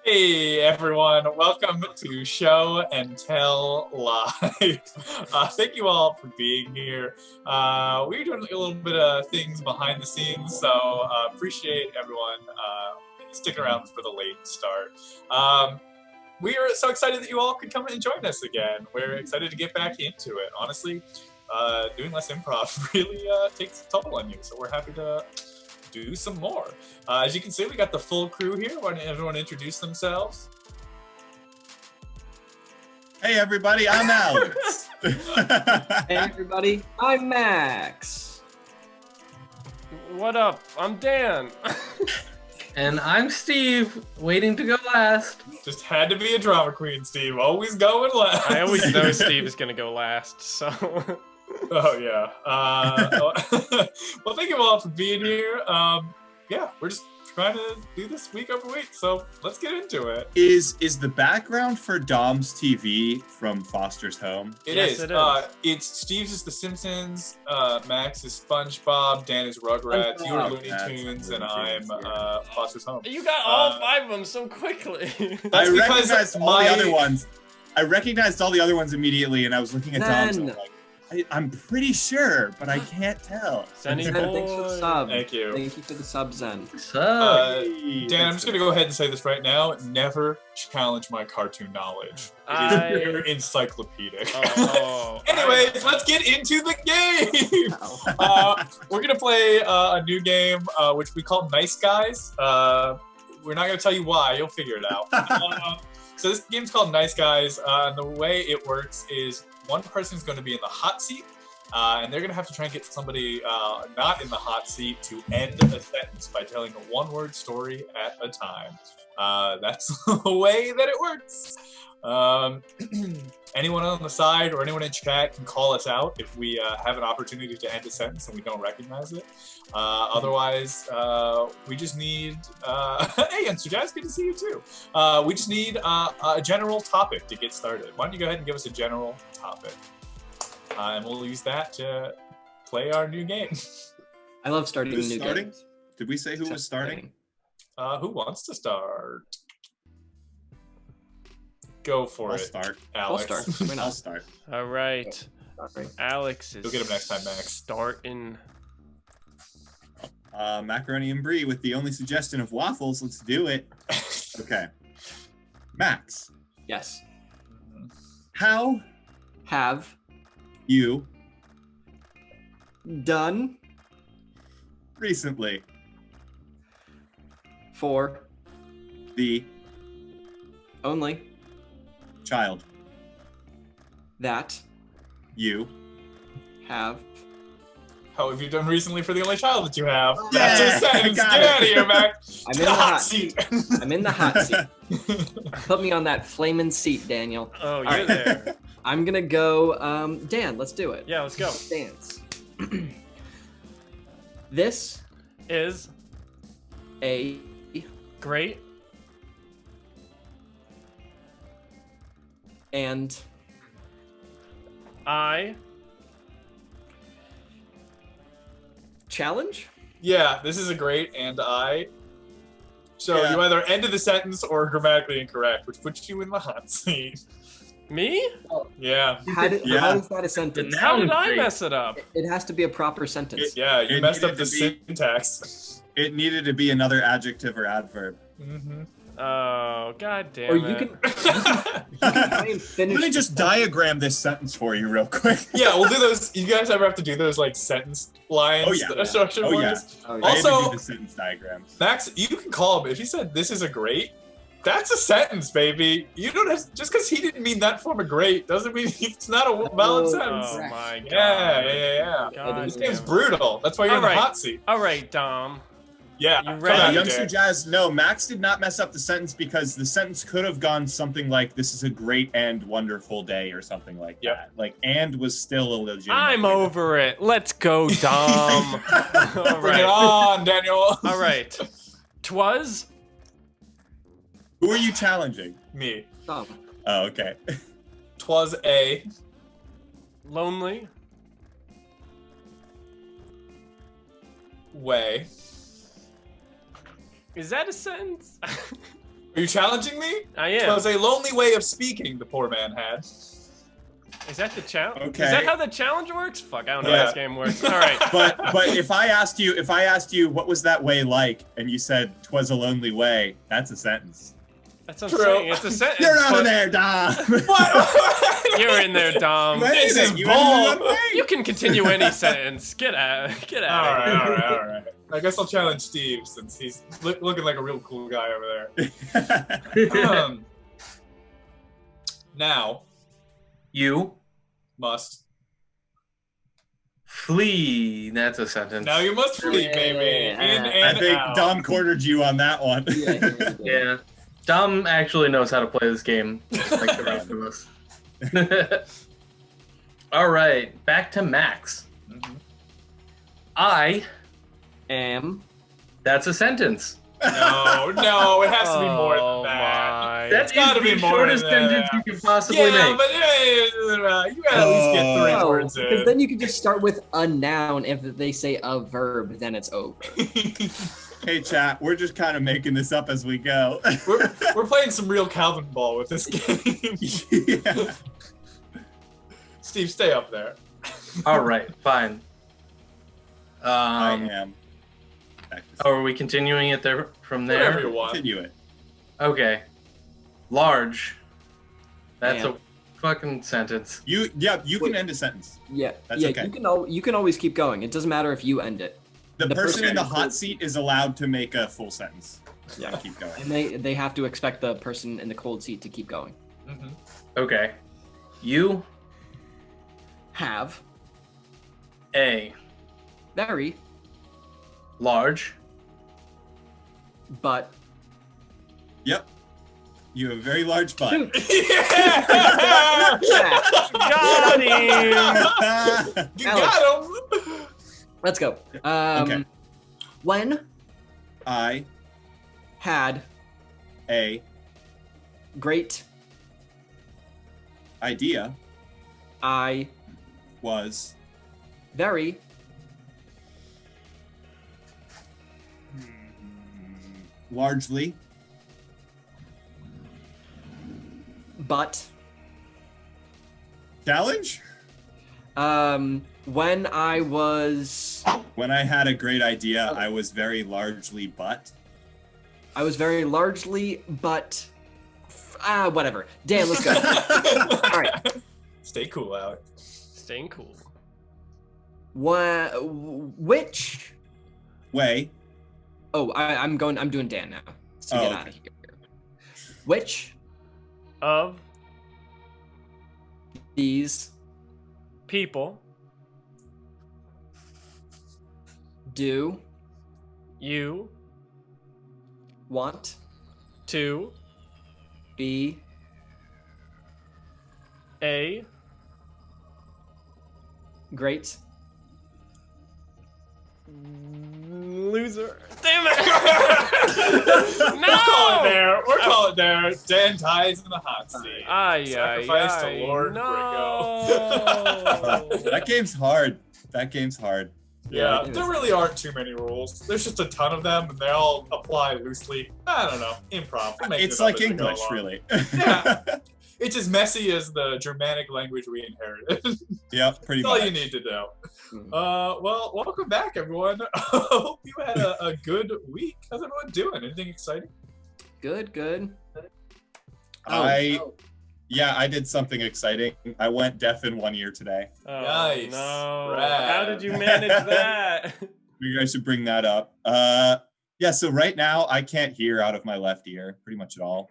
Hey everyone, welcome to Show and Tell Live. Thank you all for being here. We're doing a little bit of things behind the scenes, so appreciate everyone sticking around for the late start. We are so excited that you all could come and join us again. We're excited to get back into it. Honestly, doing less improv really takes a toll on you, so we're happy to do some more. As you can see, we got the full crew here. Why don't everyone introduce themselves? Hey everybody, I'm Alex. Hey everybody, I'm Max. What up? I'm Dan. And I'm Steve, waiting to go last. Just had to be a drama queen, Steve. Always going last. I always know Steve is gonna go last, so. Oh yeah. Well, thank you all for being here. Yeah, we're just trying to do this week over week, so let's get into it. Is the background for Dom's TV from Foster's Home? It is. It's Steve's is The Simpsons, Max is SpongeBob, Dan is Rugrats, you are Looney Tunes, and I'm Foster's Home. You got all 5 of them so quickly. That's I because recognized all the other ones. I recognized all the other ones immediately, and I was looking at Dom's. And I'm like, I'm pretty sure, but I can't tell. Sunny Zen, thanks for the sub. Thank you. Thank you for the sub, Zen. Dan, I'm just going to go ahead and say this right now. Never challenge my cartoon knowledge. It is very encyclopedic. Anyways, let's get into the game. We're going to play a new game, which we call Nice Guys. We're not going to tell you why. You'll figure it out. So this game's called Nice Guys. And the way it works is one person is going to be in the hot seat, and they're going to have to try and get somebody not in the hot seat to end a sentence by telling a one-word story at a time. That's the way that it works. Anyone on the side or anyone in chat can call us out if we have an opportunity to end a sentence and we don't recognize it. Otherwise, we just need... hey, and Sujaz, good to see you too. We just need a general topic to get started. Why don't you go ahead and give us a general topic? And we'll use that to play our new game. I love starting Who's new starting? games. Did we say who was starting? Who wants to start? Go for I'll it, start. Alex. I'll start. Why I'll not? start. All right. Sorry. Alex is. You'll get him next time, Max. Starting. Macaroni and brie with the only suggestion of waffles. Let's do it. Okay. Max, Yes. how Have you done recently for the only child that you have How have you done recently for the only child that you have? Yeah, That's a sentence. got Get it. out of here, Max. I'm in the hot seat. I'm in the hot seat. Put me on that flaming seat, Daniel. Oh, you're right. there. I'm gonna go. Dan, let's do it. Yeah, let's go. Dance. This Is a great and I challenge. Yeah, this is a great and I. So Yeah. you either ended the sentence or grammatically incorrect, which puts you in the hot seat. me? Yeah. How Yeah. is that a sentence? How did I great. mess it up? It has to be a proper sentence. Yeah, you It messed up needed the to be- syntax. It needed to be another adjective or adverb. Mm-hmm. Oh, god damn Or it. you can try and finish. Let me just diagram this sentence for you real quick. Yeah, we'll do those. You guys ever have to do those like sentence lines? Oh, yeah. Structure Oh, yeah. ones? Oh, I had to Also- do the sentence diagrams. Max, you can call him if he said this is a great. That's a sentence, baby. You don't have just because he didn't mean that form of great doesn't mean it's not a valid Oh, sentence. Oh my god. Yeah. God This Yeah. game's damn it. brutal. That's why you're in Alright. the hot seat. All right, Dom. Yeah. You come ready? at me, Youngster Dan. Jazz, no, Max did not mess up the sentence because the sentence could have gone something like, this is a great and wonderful day or something like Yep. that. Like, and was still a legitimate. I'm way to- over it. Let's go, Dom. All Bring it right. on, Daniel. All right. 'Twas Who are you challenging? Me. Tom. Oh, okay. 'Twas a lonely way Is that a sentence? Are you challenging me? I It am. was a lonely way of speaking the poor man had. Is that the challenge? Okay. Is that how the challenge works? Fuck, I don't know Yeah. how this game works. All right. But if I asked you what was that way like, and you said 'twas a lonely way, that's a sentence. That's what True. I'm saying. It's a sentence. You're out but of there, Dom. What? You're in there, Dom. This is You bold. You can continue any sentence. Get out. Get out. All right. I guess I'll challenge Steve since he's looking like a real cool guy over there. Now, You must. flee. That's a sentence. Now you must flee, baby. In I and think out. Dom cornered you on that one. Yeah. Dom actually knows how to play this game, like the rest of us. All right, back to Max. Mhm. I. That's a sentence. No, it has to be more Oh than that. my. That's gotta be the more shortest than sentence that. you could possibly Yeah, make. but you gotta at least get three No, words because in. then you can just start with a noun. If they say a verb, then it's over. Hey, chat, we're just kind of making this up as we go. we're playing some real Calvin ball with this game. Yeah. Steve, stay up there. All right, fine. I am. Oh, are we continuing it there from there? Whatever you want. Continue it. Okay. Large. That's Yeah. a fucking sentence. You can end a sentence. Yeah, That's yeah. okay. You can always keep going. It doesn't matter if you end it. The person in the hot cold- seat is allowed to make a full sentence. Yeah. Keep going. And they have to expect the person in the cold seat to keep going. Mhm. Okay. You Have a very, large but Yep. You have a very large butt. shoot. Yeah! Got him. You got him. Let's go. Okay. When I had a great idea I was very largely but challenge. When I was When I had a great idea, I was very largely but. very largely but whatever. Dan, let's go. All right. Stay cool, Alex. Staying cool. Which Way. Oh, I'm doing Dan now. To Oh, get okay. out of here. Which Of these people do you want to be a great? loser? Damn it! We'll call it there. We'll call it there. Dan dies in the hot seat. Sacrifice to Lord no. That game's hard. That game's hard. Yeah, it there is. really aren't too many rules. There's just a ton of them, and they all apply loosely. I don't know, improv. We'll make It's it up like as we go English, along. really. Yeah. It's as messy as the Germanic language we inherited. That's Yep, pretty all much. you need to know. Mhm. Well, welcome back, everyone. Hope you had a good week. How's everyone doing? Anything exciting? Good. I did something exciting. I went deaf in 1 year today. Oh, Nice. no. Rad. How did you manage that? Maybe I should bring that up. So right now I can't hear out of my left ear pretty much at all.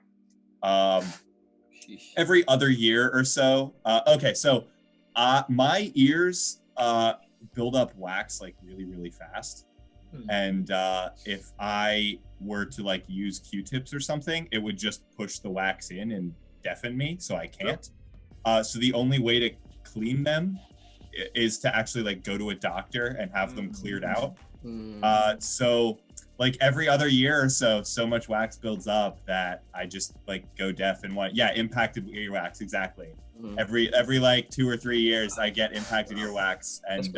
Sheesh. Every other year or so. My ears build up wax like really, really fast. And if I were to like use Q-tips or something, it would just push the wax in and deafen me, so I can't. So the only way to clean them is to actually like go to a doctor and have them cleared out. So like every other year or so much wax builds up that I just like go deaf and impacted earwax, exactly. Every like 2 or 3 years I get impacted earwax, and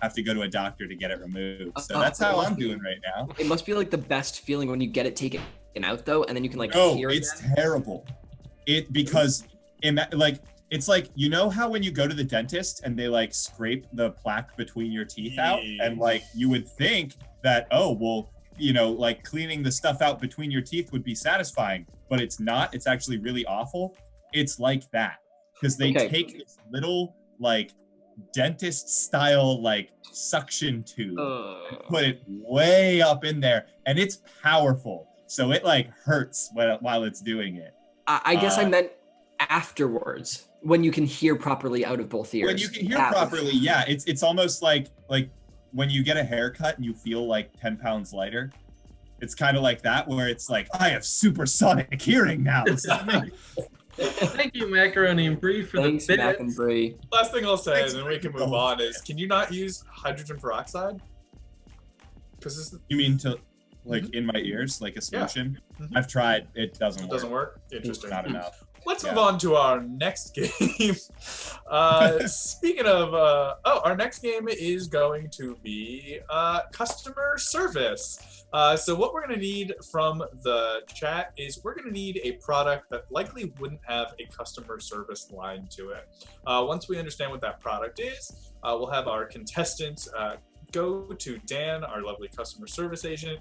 have to go to a doctor to get it removed. So that's how I'm doing right now. It must be like the best feeling when you get it taken out though, and then you can like Oh, hear it's again. terrible. Because it's like, you know how when you go to the dentist and they like scrape the plaque between your teeth out, and like you would think that, oh well, you know, like cleaning the stuff out between your teeth would be satisfying, but it's not. It's actually really awful. It's like that because they take this little like dentist style like suction tube and put it way up in there, and it's powerful, so it like hurts while it's doing it. I guess I meant afterwards, when you can hear properly out of both ears. When you can hear properly, yeah, it's almost like when you get a haircut and you feel like 10 pounds lighter. It's kind of like that, where it's like, I have supersonic hearing now. Thank you, Macaroni and Brie, for Thanks, the Mac and Brie. Last thing I'll say, and then we can move on, is can you not use hydrogen peroxide? You mean to, like, in my ears, like a solution? Yeah. I've tried. It doesn't work. Doesn't work? Interesting. Not enough. Let's move on to our next game. Speaking of, our next game is going to be customer service. So what we're going to need from the chat is we're going to need a product that likely wouldn't have a customer service line to it. Once we understand what that product is, we'll have our contestants go to Dan, our lovely customer service agent,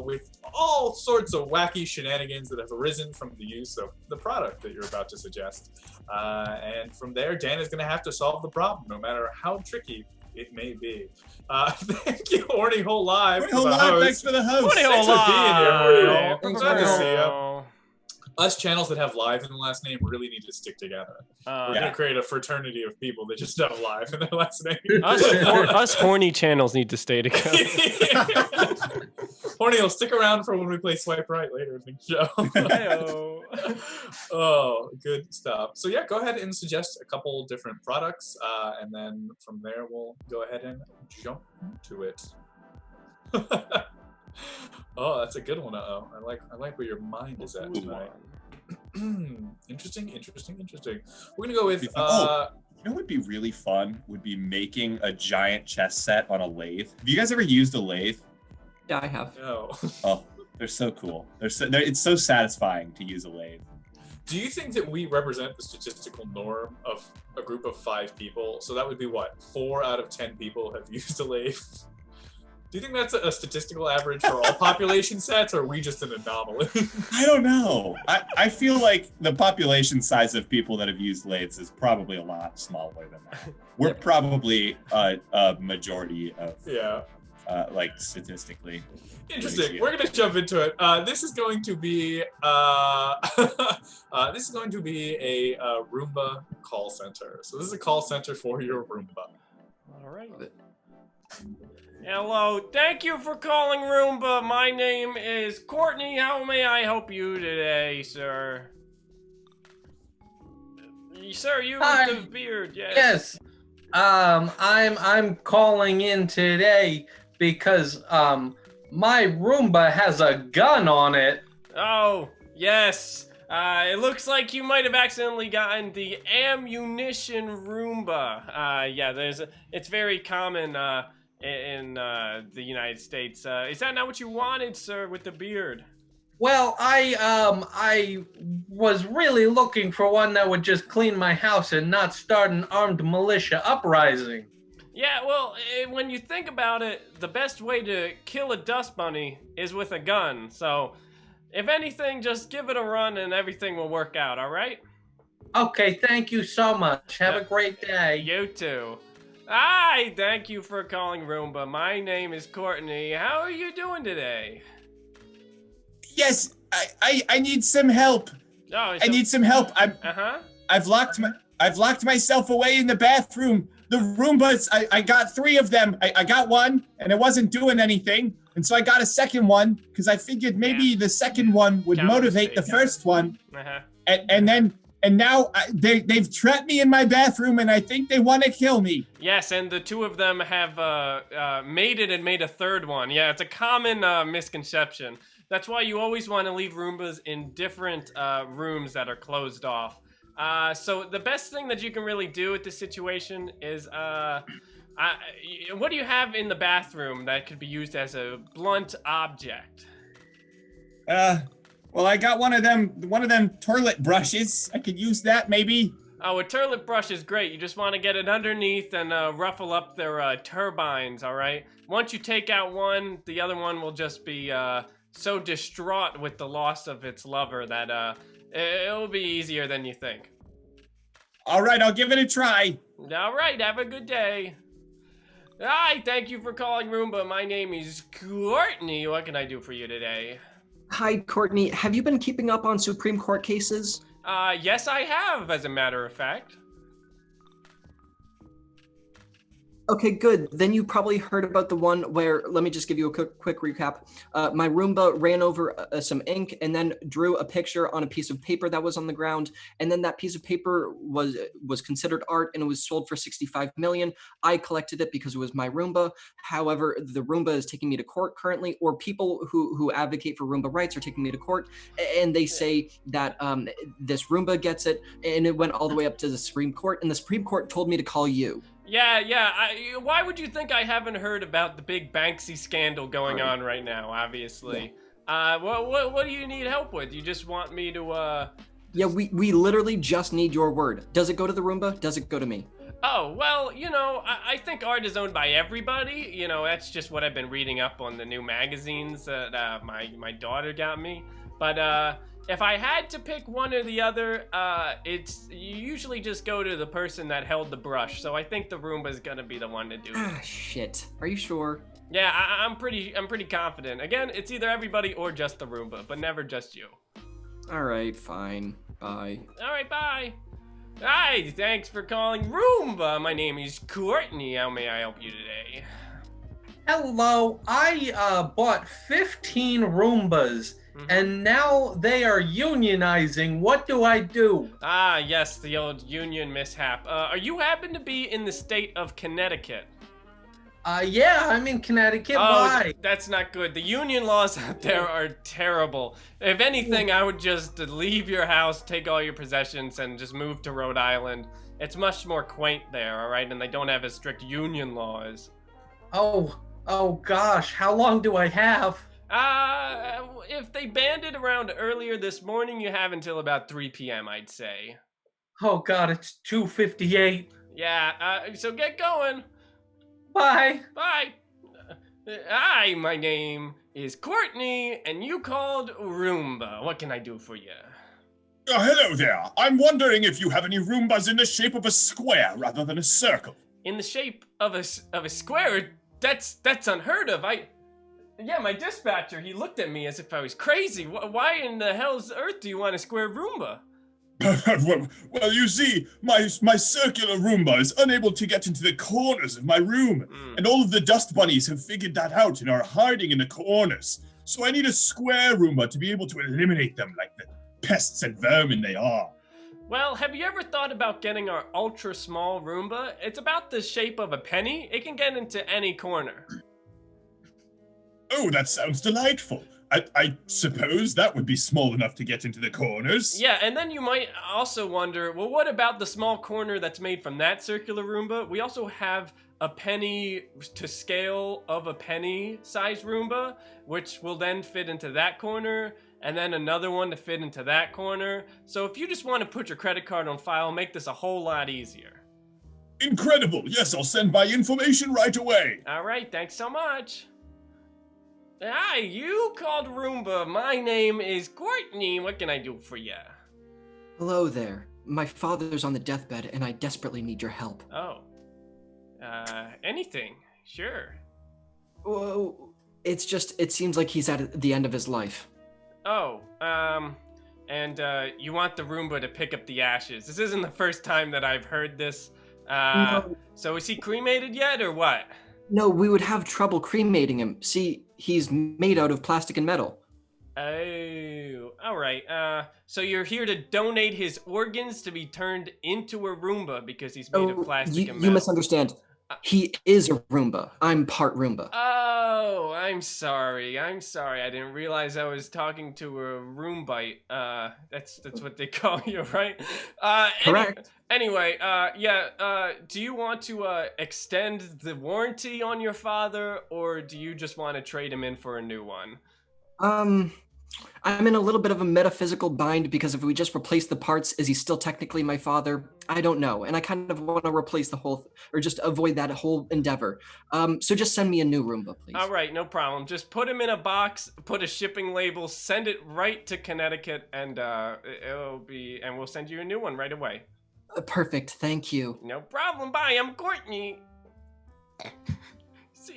with all sorts of wacky shenanigans that have arisen from the use of the product that you're about to suggest. And from there, Dan is going to have to solve the problem, no matter how tricky it may be. Thank you, Horny Hole Live. Horny Hole Live, thanks for the host. Horny Hole Thanks for being here, Horny Hole. Thanks, Glad to Horny see you. Us channels that have live in the last name really need to stick together. We're going to create a fraternity of people that just have live in their last name. Us horny channels need to stay together. Horny will stick around for when we play Swipe Right later in the show. Oh, good stuff. So yeah, go ahead and suggest a couple different products, and then from there we'll go ahead and jump to it. Oh, that's a good one. Uh-oh. I like where your mind is at tonight. Interesting. We're gonna go with you know what would be really fun would be making a giant chess set on a lathe. Have you guys ever used a lathe? Yeah, I have. No. Oh, they're so cool. It's so satisfying to use a lathe. Do you think that we represent the statistical norm of a group of 5 people? So that would be what? 4 out of 10 people have used a lathe? Do you think that's a statistical average for all population sets, or are we just an anomaly? I don't know. I feel like the population size of people that have used lathes is probably a lot smaller than that. We're probably a majority of, like, statistically. Interesting. We're gonna jump into it. This is going to be a Roomba call center. So this is a call center for your Roomba. All right. Hello, thank you for calling Roomba. My name is Courtney. How may I help you today, sir? Sir, you with the beard, yes. Yes. I'm calling in today because my Roomba has a gun on it. Oh, yes. It looks like you might have accidentally gotten the ammunition Roomba. It's very common in the United States. Is that not what you wanted, sir, with the beard? Well, I was really looking for one that would just clean my house and not start an armed militia uprising. Yeah, well, when you think about it, the best way to kill a dust bunny is with a gun. So, if anything, just give it a run and everything will work out, all right? Okay, thank you so much. Have a great day. You too. Hi, thank you for calling Roomba. My name is Courtney. How are you doing today? Yes, I need some help. Oh, I need some help. I've locked myself away in the bathroom. The Roombas, I got 3 of them. I got one and it wasn't doing anything. And so I got a second one because I figured maybe the second one would motivate the first one. And now they've trapped me in my bathroom, and I think they want to kill me. Yes, and the 2 of them have mated and made a third one. Yeah, it's a common misconception. That's why you always want to leave Roombas in different rooms that are closed off. So the best thing that you can really do with this situation is What do you have in the bathroom that could be used as a blunt object? Well, I got one of them toilet brushes. I could use that maybe. Oh, a toilet brush is great. You just want to get it underneath and ruffle up their turbines, all right? Once you take out one, the other one will just be so distraught with the loss of its lover that it'll be easier than you think. All right, I'll give it a try. All right, have a good day. Hi, thank you for calling Roomba. My name is Courtney. What can I do for you today? Hi, Courtney. Have you been keeping up on Supreme Court cases? Yes, I have, as a matter of fact. Okay, good. Then you probably heard about the one where, let me just give you a quick recap. My Roomba ran over some ink and then drew a picture on a piece of paper that was on the ground. And then that piece of paper was considered art and it was sold for $65 million. I collected it because it was my Roomba. However, the Roomba is taking me to court currently, or people who advocate for Roomba rights are taking me to court. And they say that this Roomba gets it, and it went all the way up to the Supreme Court. And the Supreme Court told me to call you. Yeah. Why would you think I haven't heard about the big Banksy scandal going on right now, obviously? Yeah. What do you need help with? You just want me to, Yeah, we literally just need your word. Does it go to the Roomba? Does it go to me? Oh, well, I think art is owned by everybody. That's just what I've been reading up on the new magazines that my daughter got me. But, if I had to pick one or the other, you usually just go to the person that held the brush. So I think the Roomba's gonna be the one to do it. Ah, shit. Are you sure? Yeah, I'm pretty confident. Again, it's either everybody or just the Roomba, but never just you. All right, fine. Bye. All right, bye. Hi, thanks for calling Roomba. My name is Courtney. How may I help you today? Hello, I bought 15 Roombas. And now they are unionizing. What do I do? Ah, yes, the old union mishap. Are you happen to be in the state of Connecticut? Yeah, I'm in Connecticut. Why? That's not good. The union laws out there are terrible. If anything, I would just leave your house, take all your possessions, and just move to Rhode Island. It's much more quaint there, all right? And they don't have as strict union laws. Oh gosh, how long do I have? If they banned it around earlier this morning, you have until about 3 p.m., I'd say. Oh god, it's 2:58. Yeah, so get going. Bye. Bye. Hi, my name is Courtney, and you called Roomba. What can I do for you? Hello there. I'm wondering if you have any Roombas in the shape of a square rather than a circle. In the shape of a square? That's unheard of. Yeah, my dispatcher, he looked at me as if I was crazy. Why in the hell's earth do you want a square Roomba? well, you see, my circular Roomba is unable to get into the corners of my room, and all of the dust bunnies have figured that out and are hiding in the corners. So I need a square Roomba to be able to eliminate them like the pests and vermin they are. Well, have you ever thought about getting our ultra small Roomba? It's about the shape of a penny. It can get into any corner. Oh, that sounds delightful. I suppose that would be small enough to get into the corners. Yeah, and then you might also wonder, well, what about the small corner that's made from that circular Roomba? We also have a penny to scale of a penny size Roomba, which will then fit into that corner, and then another one to fit into that corner. So if you just want to put your credit card on file, make this a whole lot easier. Incredible. Yes, I'll send my information right away. All right, thanks so much. Hi, you called Roomba. My name is Courtney. What can I do for you? Hello there. My father's on the deathbed and I desperately need your help. Oh. Anything. Sure. Whoa. It seems like he's at the end of his life. Oh, and you want the Roomba to pick up the ashes. This isn't the first time that I've heard this. No. So is he cremated yet, or what? No, we would have trouble cremating him. See, he's made out of plastic and metal. Oh, all right. So you're here to donate his organs to be turned into a Roomba because he's made of plastic and metal. You misunderstand. He is a Roomba. I'm part Roomba. Oh, I'm sorry. I didn't realize I was talking to a Roombite. That's what they call you, right? Correct. Anyway, do you want to extend the warranty on your father, or do you just want to trade him in for a new one? I'm in a little bit of a metaphysical bind because if we just replace the parts, is he still technically my father? I don't know. And I kind of want to replace the whole, or just avoid that whole endeavor. So just send me a new Roomba, please. All right, no problem. Just put him in a box, put a shipping label, send it right to Connecticut, and we'll send you a new one right away. Perfect, thank you. No problem. Bye, I'm Courtney.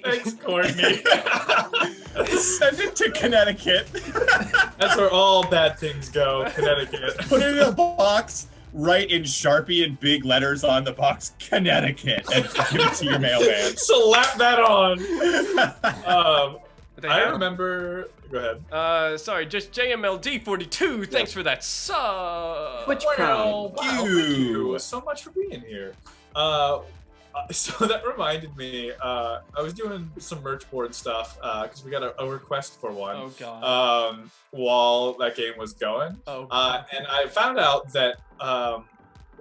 Thanks, Courtney. Send it to Connecticut. That's where all bad things go, Connecticut. Put it in a box, write in Sharpie in big letters on the box, Connecticut, and give it to your mailman. Slap that on. I remember. Go ahead. Sorry, just JMLD42. Thanks for that sub. Which Wow, crowd? thank you so much for being here. So that reminded me, I was doing some merch board stuff because we got a request for one. Oh god. While that game was going. Oh. And I found out that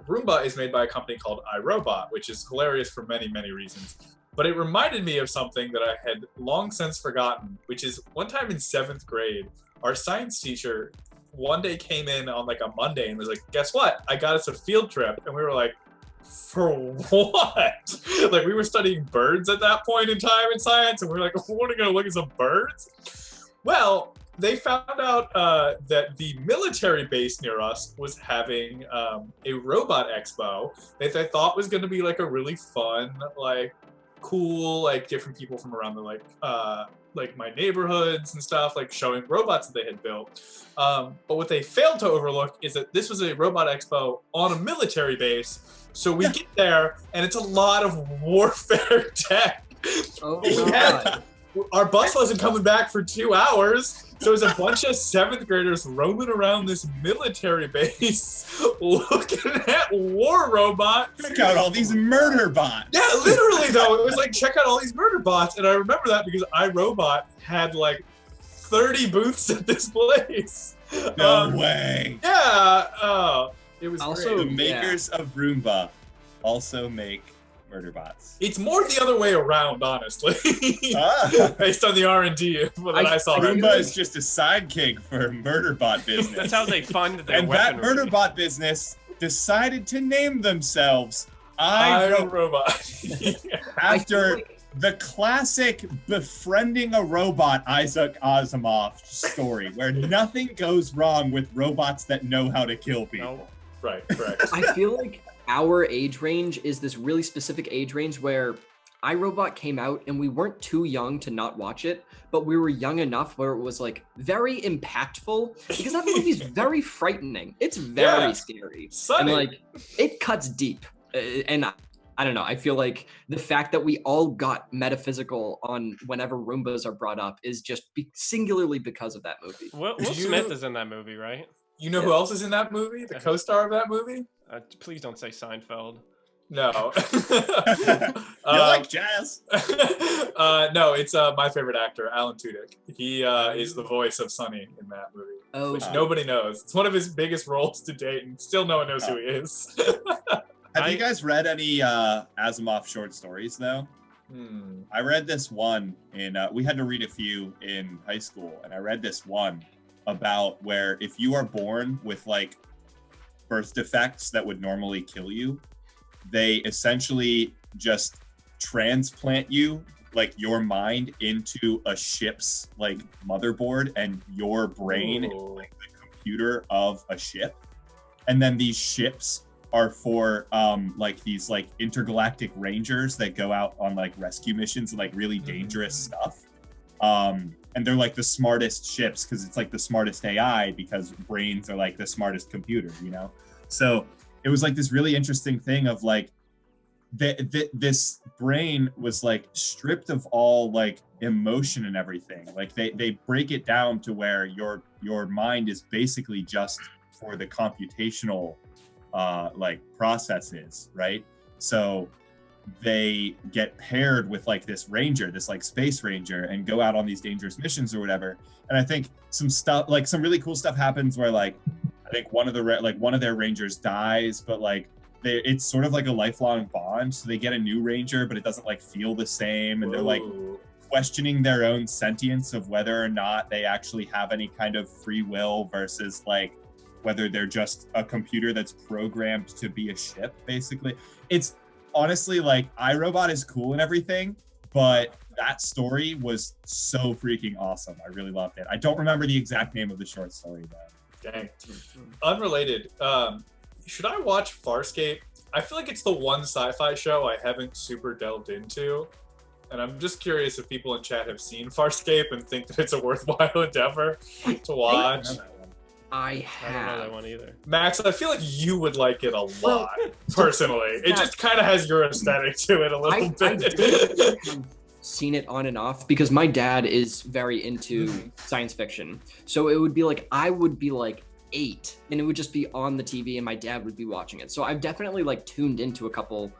Roomba is made by a company called iRobot, which is hilarious for many, many reasons. But it reminded me of something that I had long since forgotten, which is one time in 7th grade, our science teacher one day came in on like a Monday and was like, guess what? I got us a field trip. And we were like, for what? Like, we were studying birds at that point in time in science, and we were like, we're going to look at some birds? Well, they found out that the military base near us was having a robot expo that they thought was going to be like a really fun, like cool, like different people from around the like my neighborhoods and stuff, like showing robots that they had built. But what they failed to overlook is that this was a robot expo on a military base. So we get there, and it's a lot of warfare tech. Oh, God. Our bus wasn't coming back for 2 hours. So it was a bunch of 7th graders roaming around this military base looking at war robots. Check out all these murder bots. Yeah, literally, though. It was like, check out all these murder bots. And I remember that because iRobot had like 30 booths at this place. No way. Yeah. It was Also, great. The makers of Roomba also make murder bots. It's more the other way around, honestly. Ah. Based on the R&D that I saw. Roomba is just a sidekick for murder bot business. That's how they fund their and weaponry. that murder bot business decided to name themselves iRobot. after the classic befriending a robot Isaac Asimov story, where nothing goes wrong with robots that know how to kill people. Nope. Right, correct. I feel like our age range is this really specific age range where iRobot came out and we weren't too young to not watch it, but we were young enough where it was like very impactful because that movie's very frightening. It's very scary. Sunny. And like it cuts deep. And I don't know. I feel like the fact that we all got metaphysical on whenever Roombas are brought up is just singularly because of that movie. Will Smith is in that movie, right? You know who else is in that movie? The co-star of that movie? Please don't say Seinfeld. No. You like jazz? No, it's my favorite actor, Alan Tudyk. He is the voice of Sonny in that movie, which nobody knows. It's one of his biggest roles to date, and still no one knows who he is. Have you guys read any Asimov short stories, though? I read this one we had to read a few in high school, and I read this one about where if you are born with like birth defects that would normally kill you, they essentially just transplant you, like your mind, into a ship's like motherboard, and your brain is like the computer of a ship. And then these ships are for like these like intergalactic rangers that go out on like rescue missions and like really dangerous stuff. And they're like the smartest ships because it's like the smartest AI, because brains are like the smartest computer, you know? So it was like this really interesting thing of like this brain was like stripped of all like emotion and everything. Like they break it down to where your mind is basically just for the computational like processes, right? So they get paired with like this ranger, this like space ranger, and go out on these dangerous missions or whatever. And I think some really cool stuff happens where like I think one of their rangers dies, but like it's sort of like a lifelong bond. So they get a new ranger, but it doesn't like feel the same, and they're like questioning their own sentience of whether or not they actually have any kind of free will versus like whether they're just a computer that's programmed to be a ship, basically. It's honestly like iRobot is cool and everything, but that story was so freaking awesome. I really loved it. I don't remember the exact name of the short story though. Dang. Unrelated. Should I watch Farscape? I feel like it's the one sci-fi show I haven't super delved into. And I'm just curious if people in chat have seen Farscape and think that it's a worthwhile endeavor to watch. I don't know that one either. Max, I feel like you would like it a lot, personally. It just kind of has your aesthetic to it a little bit. I've seen it on and off because my dad is very into science fiction. So it would be like, I would be like 8 and it would just be on the TV and my dad would be watching it. So I've definitely like tuned into a couple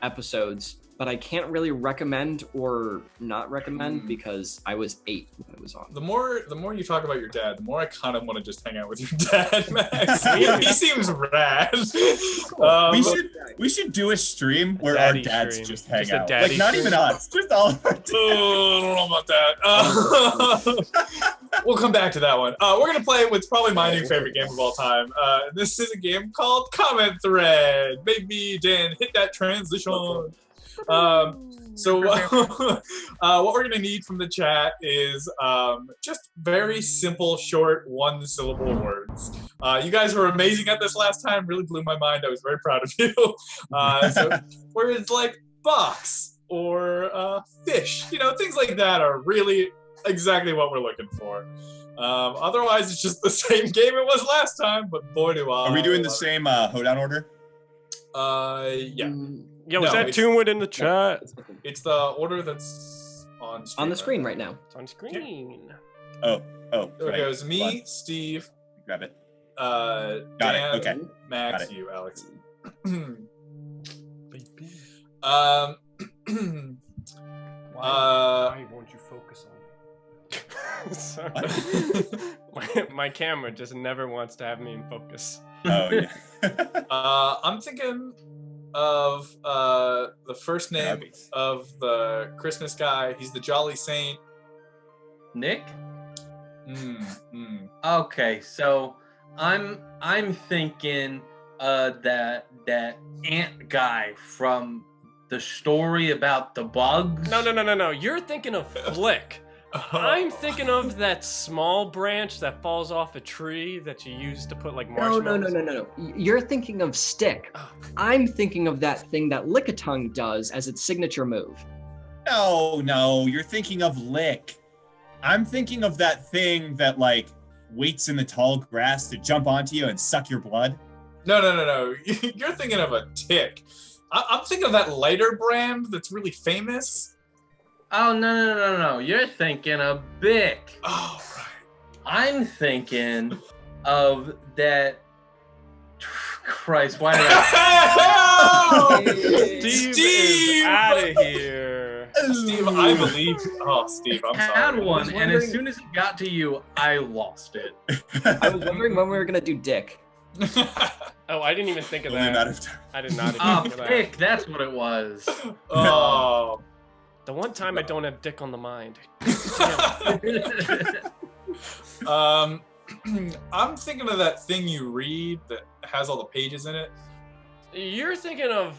episodes, but I can't really recommend or not recommend because I was 8 when it was on. The more you talk about your dad, the more I kind of want to just hang out with your dad, Max. He seems rad. We should do a stream where our dads just hang out. Like not stream. even us, just all of our dads. Oh, I don't know about that. We'll come back to that one. We're gonna play with probably my new favorite game of all time. This is a game called Comment Thread. Maybe Dan, hit that transition. So what we're gonna need from the chat is just very simple, short, one-syllable words. You guys were amazing at this last time. Really blew my mind. I was very proud of you. So words like box or fish, things like that are really exactly what we're looking for. Otherwise, it's just the same game it was last time. But boy, do I! Are we doing the same Hoedown order? Yeah. Yeah, was that Toonwood in the chat? It's the order that's on screen. On the screen right now. It's on screen. Oh. There right. goes me, Steve. Grab it. Dan, it. Okay. Max, Got it. you, Alex. Why won't you focus on me? Sorry. My camera just never wants to have me in focus. Oh yeah. I'm thinking of the first name of the Christmas guy. He's the Jolly Saint. Nick? Okay, so I'm thinking that ant guy from the story about the bugs. No. You're thinking of Flick. I'm thinking of that small branch that falls off a tree that you use to put like marshmallows. No. You're thinking of Stick. I'm thinking of that thing that Lickitung does as its signature move. No, you're thinking of Lick. I'm thinking of that thing that like waits in the tall grass to jump onto you and suck your blood. No. You're thinking of a tick. I'm thinking of that lighter brand that's really famous. Oh, no. You're thinking of Bic. Oh, right. I'm thinking of that... Christ, why did I... Steve is out of here. Steve, I believe... Oh, Steve, I'm sorry. I had one, and as soon as it got to you, I lost it. I was wondering when we were going to do Dick. Oh, I didn't even think of Only a that. matter of time. I did not even think of that. Bic, that's what it was. Oh... The one time I don't have dick on the mind. I'm thinking of that thing you read that has all the pages in it. You're thinking of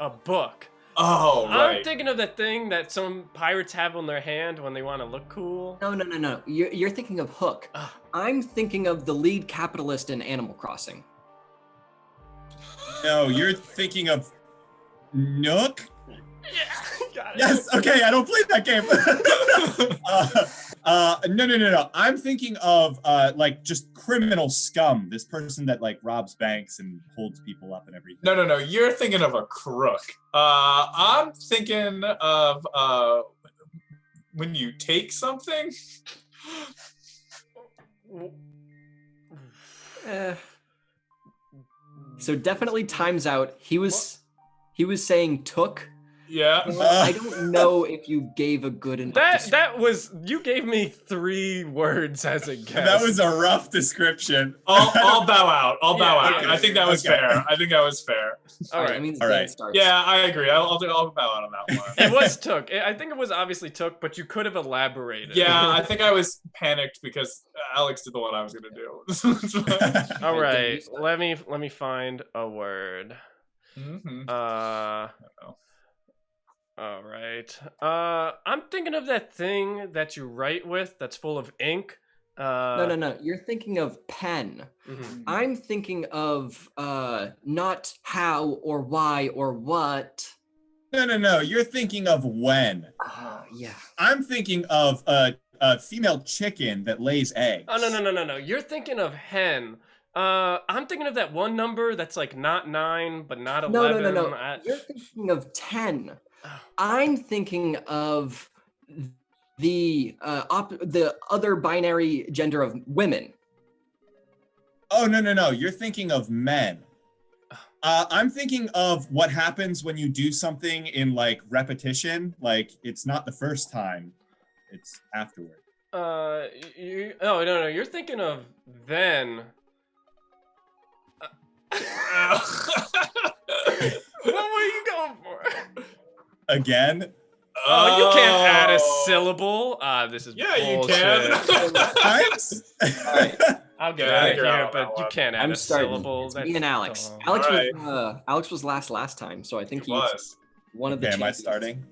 a book. Oh, right. I'm thinking of that thing that some pirates have on their hand when they want to look cool. No. You're thinking of Hook. I'm thinking of the lead capitalist in Animal Crossing. No, you're thinking of Nook? Yeah, got it. Yes, okay, I don't play that game. No. I'm thinking of like just criminal scum. This person that like robs banks and holds people up and everything. No. You're thinking of a crook. I'm thinking of when you take something. So definitely times out. He was saying took, Yeah. I don't know if you gave a good enough. You gave me 3 words as a guess. That was a rough description. I'll bow out. I'll bow out. Yeah, I think that was fair. I think that was fair. All right. That means All Dan right. starts. Yeah, I agree. I'll bow out on that one. It was took. I think it was obviously took, but you could have elaborated. Yeah, I think I was panicked because Alex did the one I was gonna do. All right. Let me find a word. Mm-hmm. All right. I'm thinking of that thing that you write with that's full of ink. No. You're thinking of pen. Mhm. I'm thinking of not how or why or what. No. You're thinking of when. Yeah. I'm thinking of a female chicken that lays eggs. Oh no. You're thinking of hen. I'm thinking of that one number that's like not 9 but not 11. No. You're thinking of 10. I'm thinking of the other binary gender of women. Oh no. You're thinking of men. I'm thinking of what happens when you do something in like repetition. Like it's not the first time, it's afterward. No. You're thinking of then. What were you going for? Again? Oh, you can't add a syllable. This is Yeah, bullshit. you can. Alright. I'll get Yeah, out of you're here, out on but that you one. can't add I'm a starting. syllable. It's me and Alex. dumb. Alex was last time, so I think It he's was. one of the Okay, am I champions. starting?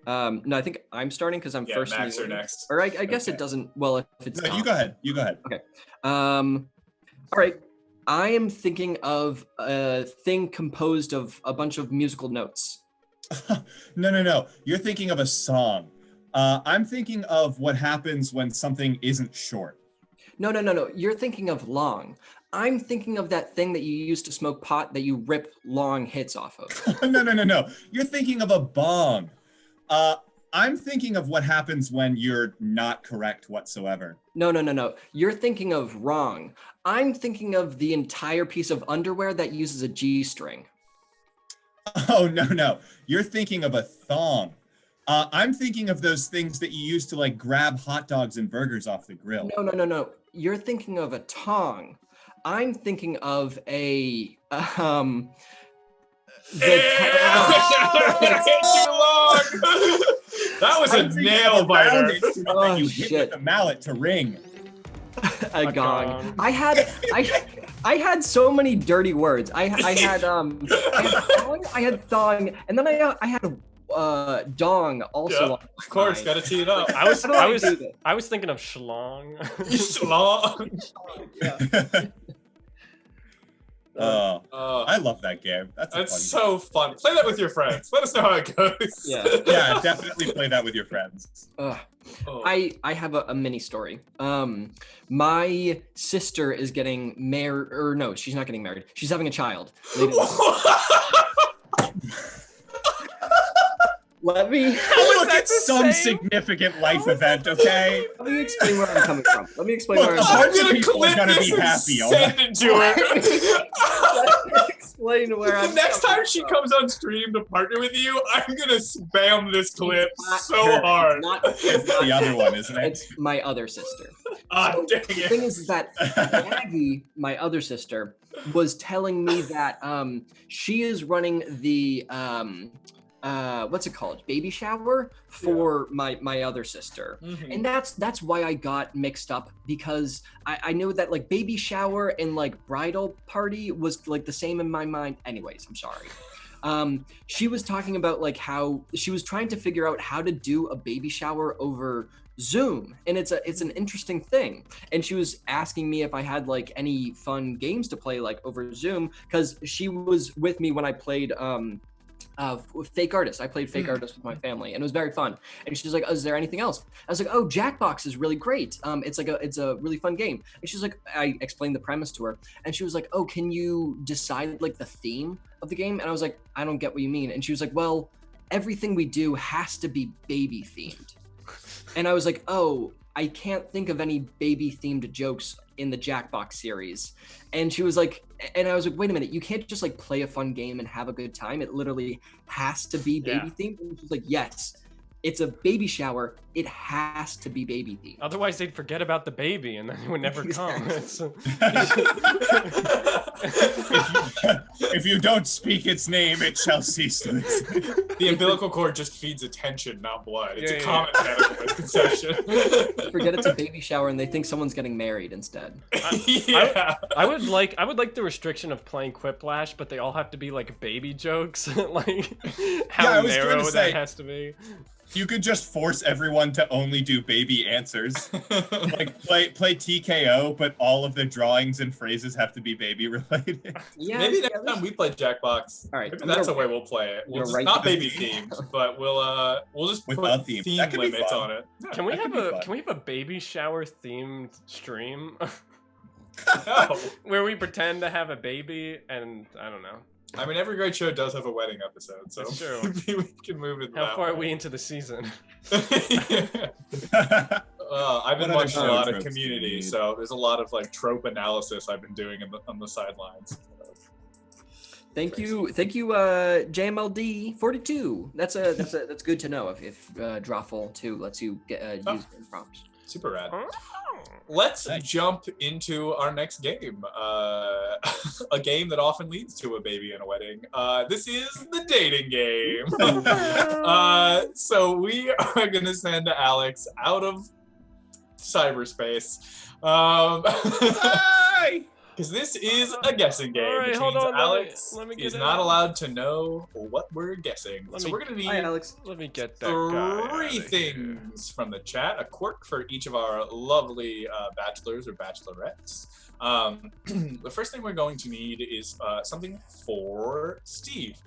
No, I think I'm starting because I'm Yeah, first. Max, in you're the order. next. Or I guess Okay. it doesn't. Well, if it's No, Tom. you go ahead. All right. I am thinking of a thing composed of a bunch of musical notes. No. You're thinking of a song. I'm thinking of what happens when something isn't short. No. You're thinking of long. I'm thinking of that thing that you use to smoke pot that you rip long hits off of. No. You're thinking of a bong. I'm thinking of what happens when you're not correct whatsoever. No. You're thinking of wrong. I'm thinking of the entire piece of underwear that uses a G string. Oh, no. You're thinking of a thong. I'm thinking of those things that you use to like grab hot dogs and burgers off the grill. No. You're thinking of a tong. I'm thinking of a That was a I'm thinking nail of a round biter. instrument that you hit with a mallet to ring. a gong. gong. I had so many dirty words. I had thong, and then I had dong also. Yeah, on of course, mine. gotta tee it up. I was How do I do that? I was thinking of schlong. Yeah. I love that game. That's That's fun so fun. Play that with your friends. Let us know how it goes. Yeah. game. Yeah, definitely play that with your friends. Ugh. Oh. I have a mini story. My sister is getting married, or no, she's not getting married. She's having a child. Let me Look, that it's the some same? significking life event, okay? explain where I'm coming from. Let me explain where Look, I'm a coming bunch of gonna people are clip gonna this be and happy, all send right? it to her. Let me explain where I'm The next coming time she from. comes on stream to partner with you, I'm gonna spam this clip Not so her. hard. It's the other one, isn't it? It's my other sister. Ah, dang The thing it. is that Maggie, my other sister, was telling me that she is running the what's it called? Baby shower for my other sister. Mhm. And that's why I got mixed up, because I knew that like baby shower and like bridal party was like the same in my mind. Anyways, I'm sorry. She was talking about like how she was trying to figure out how to do a baby shower over Zoom, and it's an interesting thing. And she was asking me if I had like any fun games to play like over Zoom, because she was with me when I played Fake Artist. I played Fake Artist with my family, and it was very fun. And she's like, oh, is there anything else? I was like, oh, Jackbox is really great. It's a really fun game. And she's like, I explained the premise to her, and she was like, oh, can you decide like the theme of the game? And I was like, I don't get what you mean. And she was like, well, everything we do has to be baby themed. And I was like, oh, I can't think of any baby-themed jokes in the Jackbox series. And she was like, and I was like, wait a minute, you can't just like play a fun game and have a good time. It literally has to be baby-themed. And she was like, yes, it's a baby shower. It has to be baby-themed. Otherwise, they'd forget about the baby, and then it would never come. If you don't speak its name, it shall cease to exist. The umbilical cord just feeds attention, not blood. It's a common medical misconception. Forget it's a baby shower, and they think someone's getting married instead. I would like the restriction of playing Quiplash, but they all have to be like baby jokes. Like how narrow that has to be. You could just force everyone to only do baby answers. Like play TKO, but all of the drawings and phrases have to be baby related. Yeah, maybe next time we play Jackbox. All right, maybe that's the way we'll play it. We'll just not baby themed, but we'll just with put a theme limits on it. Yeah, can we have a baby shower themed stream? No. Where we pretend to have a baby and I don't know. I mean, every great show does have a wedding episode, so that's true. Maybe we can move it. How far are we into the season? I've been watching a lot of Community, so there's a lot of like trope analysis I've been doing on the sidelines. Thank you, JMLD 42. That's good to know if Drawful 2 lets you get use prompts. Super rad. Let's jump into our next game. A game that often leads to a baby and a wedding. This is the dating game. So we are going to send Alex out of cyberspace. Because this is a guessing game, right, which hold means on, Alex let me get is it not out. allowed to know what we're guessing. So we're going to Hi, need Alex. Let me get that guy three outta things from the chat, a quirk for each of our lovely bachelors or bachelorettes. The first thing we're going to need is something for Steve.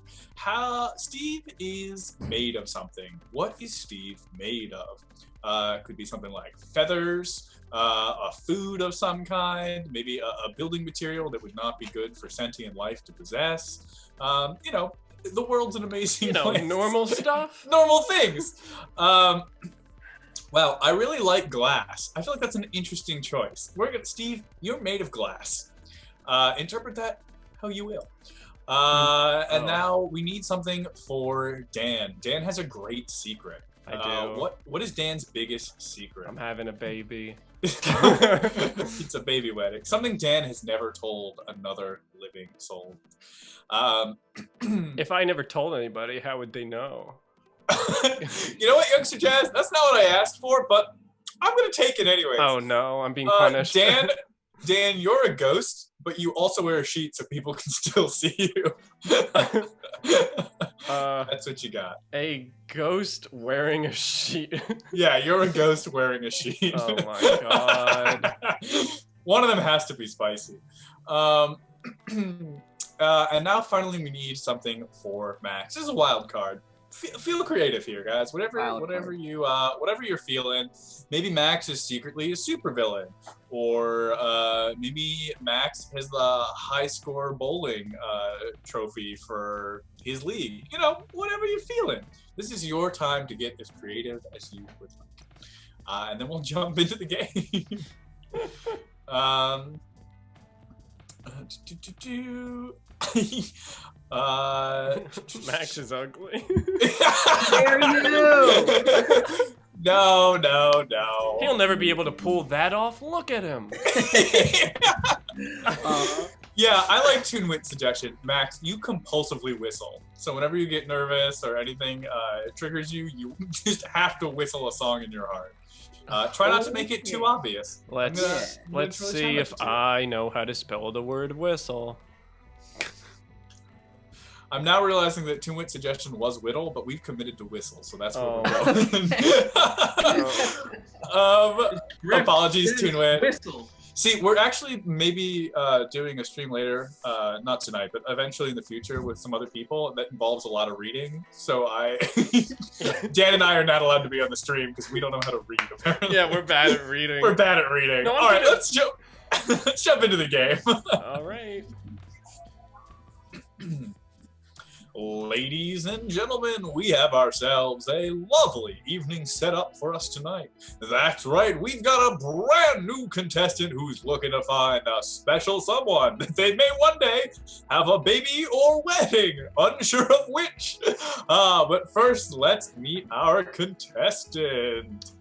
Steve is made of something. What is Steve made of? Could be something like feathers, a food of some kind, maybe a building material that would not be good for sentient life to possess. You know, the world's an amazing place. Normal stuff? Normal things. Well, I really like glass. I feel like that's an interesting choice. Steve, you're made of glass. Interpret that how you will. And now we need something for Dan. Dan has a great secret. I do. What is Dan's biggest secret? I'm having a baby. It's a baby wedding. Something Dan has never told another living soul. If I never told anybody, how would they know? You know what, Youngster Jazz? That's not what I asked for, but I'm going to take it anyways. Oh no, I'm being punished. Dan, you're a ghost, but you also wear a sheet so people can still see you. That's what you got. A ghost wearing a sheet. Yeah, you're a ghost wearing a sheet. Oh my god. One of them has to be spicy. And now finally we need something for Max. This is a wild card. Feel creative here, guys. Whatever you're feeling. Maybe Max is secretly a supervillain, or maybe Max has the high score bowling trophy for his league. You know, whatever you're feeling. This is your time to get as creative as you would like, and then we'll jump into the game. Max is ugly. Dare you? No. He'll never be able to pull that off. Look at him. Yeah, I like Toonwit's suggestion. Max, you compulsively whistle. So whenever you get nervous or anything triggers you, you just have to whistle a song in your heart. Try not to make it too obvious. Let's see if I know how to spell the word whistle. I'm now realizing that Toonwit's suggestion was whittle, but we've committed to whistle, so that's where we're going. Apologies, Toonwit. Whistle. See, we're actually maybe doing a stream later, not tonight, but eventually in the future with some other people that involves a lot of reading. So Dan and I are not allowed to be on the stream because we don't know how to read, apparently. Yeah, we're bad at reading. We're bad at reading. No, all right, let's jump into the game. All right. Ladies and gentlemen, we have ourselves a lovely evening set up for us tonight. That's right, we've got a brand new contestant who's looking to find a special someone that they may one day have a baby or wedding, unsure of which. But first, let's meet our contestant.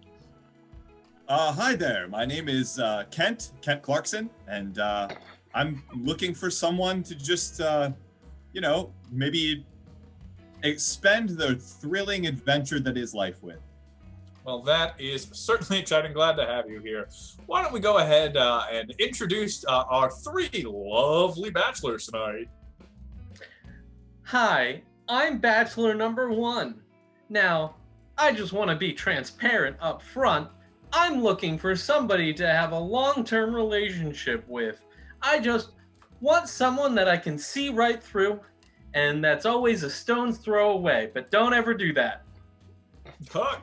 Hi there, my name is Kent Clarkson, and I'm looking for someone to just, maybe expend the thrilling adventure that is life with. Well, that is certainly exciting. Glad to have you here. Why don't we go ahead and introduce our three lovely bachelors tonight. Hi, I'm Bachelor number 1. Now, I just want to be transparent up front. I'm looking for somebody to have a long-term relationship with. I just want someone that I can see right through, and that's always a stone's throw away, but don't ever do that.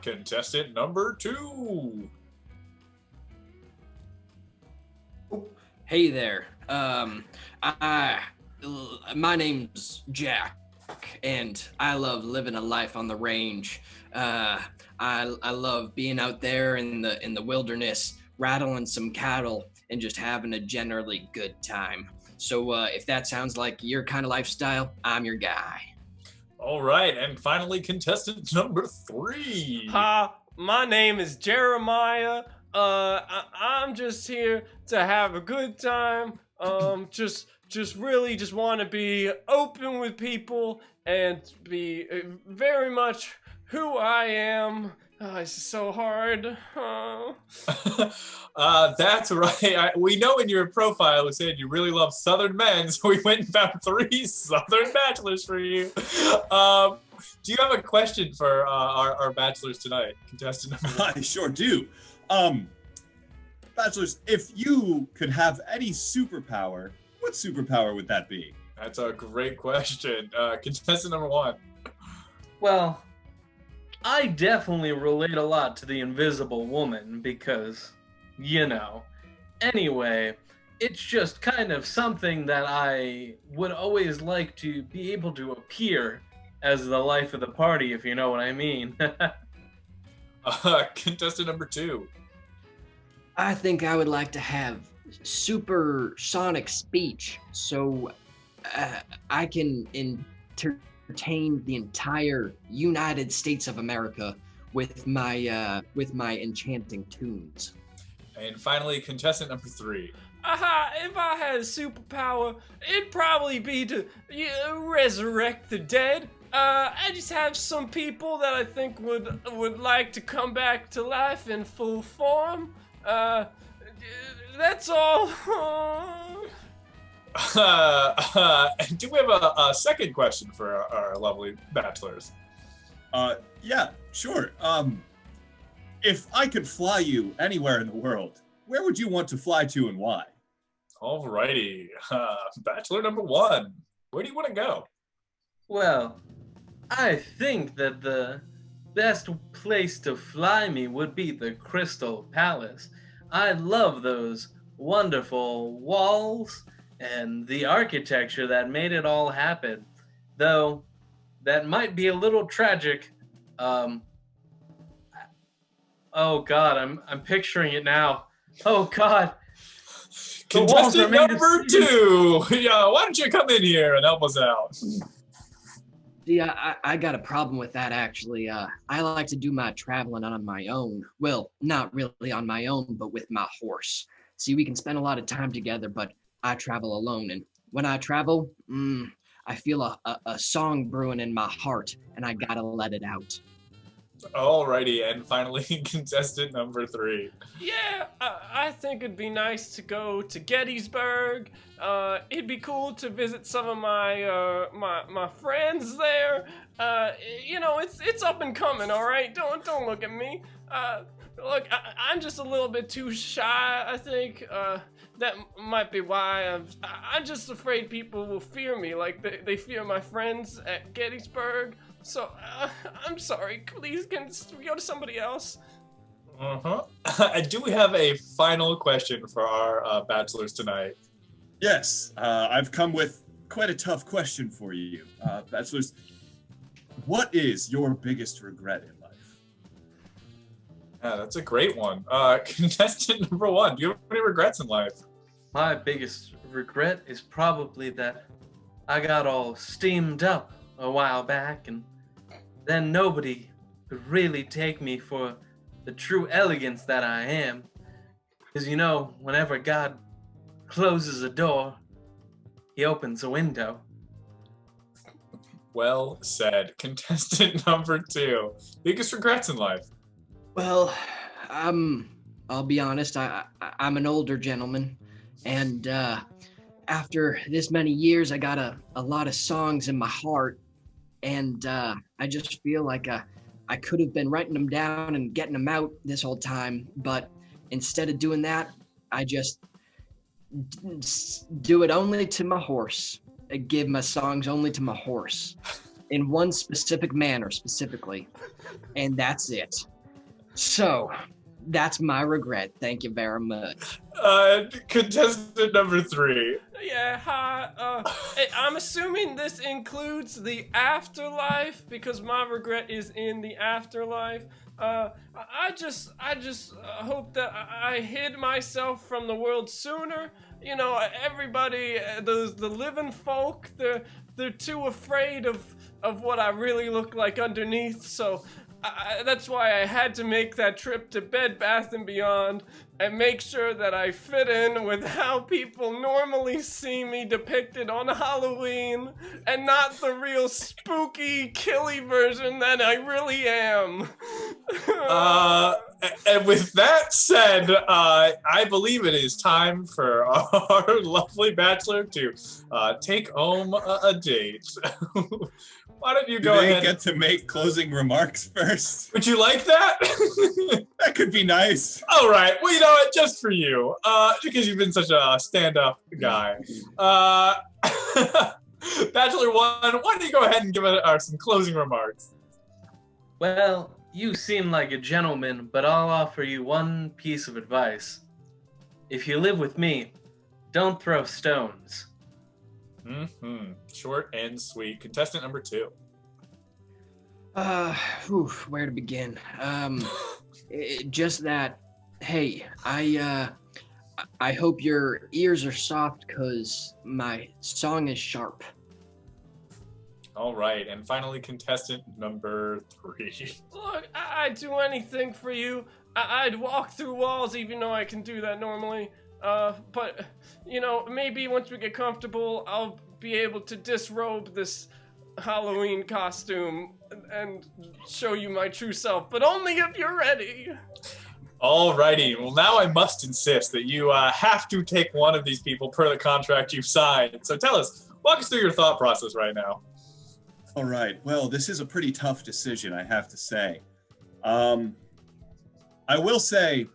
Contestant number 2. Hey there. My name's Jack, and I love living a life on the range. I love being out there in the wilderness, rattling some cattle, and just having a generally good time. So if that sounds like your kind of lifestyle, I'm your guy. All right, and finally, contestant number 3. Hi, my name is Jeremiah. I'm just here to have a good time. Just really just want to be open with people and be very much who I am. Oh, it's so hard. Oh. That's right. We know in your profile it said you really love Southern men, so we went and found 3 Southern bachelors for you. Do you have a question for our bachelors tonight, contestant number 1? I sure do. Bachelors, if you could have any superpower, what superpower would that be? That's a great question. Contestant number 1. Well, I definitely relate a lot to the Invisible Woman because, Anyway, it's just kind of something that I would always like to be able to appear as the life of the party, if you know what I mean. Contestant number 2. I think I would like to have supersonic speech, so I can entertain the entire United States of America with my enchanting tunes. And finally, contestant number 3. If I had a superpower, it'd probably be to resurrect the dead. I just have some people that I think would like to come back to life in full form. That's all. Do we have a second question for our lovely bachelors? Yeah, sure. If I could fly you anywhere in the world, where would you want to fly to and why? Alrighty. Bachelor number 1. Where do you want to go? Well, I think that the best place to fly me would be the Crystal Palace. I love those wonderful walls and the architecture that made it all happen. Though, that might be a little tragic. Oh God, I'm picturing it now. Oh God. Contestant number 2. Yeah, why don't you come in here and help us out? Yeah, I got a problem with that, actually. I like to do my traveling on my own. Well, not really on my own, but with my horse. See, we can spend a lot of time together, but I travel alone. And when I travel, I feel a song brewing in my heart, and I gotta let it out. Alrighty, and finally, contestant number 3. Yeah, I think it'd be nice to go to Gettysburg. It'd be cool to visit some of my my friends there. It's up and coming. All right, don't look at me. Look, I'm just a little bit too shy. I think that might be why I'm just afraid people will fear me, like they fear my friends at Gettysburg. So, I'm sorry, please can we go to somebody else? Do we have a final question for our bachelors tonight? Yes, I've come with quite a tough question for you, bachelors. What is your biggest regret in life? Yeah, that's a great one. Contestant number 1, do you have any regrets in life? My biggest regret is probably that I got all steamed up a while back, and then nobody could really take me for the true elegance that I am. Because, you know, whenever God closes a door, he opens a window. Well said. Contestant number 2, biggest regrets in life? Well, I'll be honest, I'm an older gentleman, and after this many years, I got a lot of songs in my heart, and I just feel like I could have been writing them down and getting them out this whole time, but instead of doing that, I just do it only to my horse. I give my songs only to my horse in one specific manner, specifically, and that's it. So that's my regret. Thank you very much. Contestant number 3. Yeah, hi. I'm assuming this includes the afterlife because my regret is in the afterlife. I just hope that I hid myself from the world sooner. You know, everybody, the living folk, they're too afraid of what I really look like underneath. So that's why I had to make that trip to Bed Bath & Beyond and make sure that I fit in with how people normally see me depicted on Halloween and not the real spooky, killy version that I really am. And with that said, I believe it is time for our lovely bachelor to take home a date. Why don't you go ahead? Do they get to make closing remarks first? Would you like that? That could be nice. All right. Well, you know what? Just for you, because you've been such a stand-up guy. Bachelor 1, why don't you go ahead and give us some closing remarks? Well, you seem like a gentleman, but I'll offer you one piece of advice. If you live with me, don't throw stones. Short and sweet. Contestant number 2. Where to begin? Just that. Hey, I hope your ears are soft, cause my song is sharp. All right, and finally, contestant number 3. Look, I'd do anything for you. I'd walk through walls, even though I can do that normally. But, you know, maybe once we get comfortable, I'll be able to disrobe this Halloween costume and show you my true self, but only if you're ready. Alrighty, well now I must insist that you have to take one of these people per the contract you've signed. So tell us, walk us through your thought process right now. All right, well, this is a pretty tough decision, I have to say. I will say,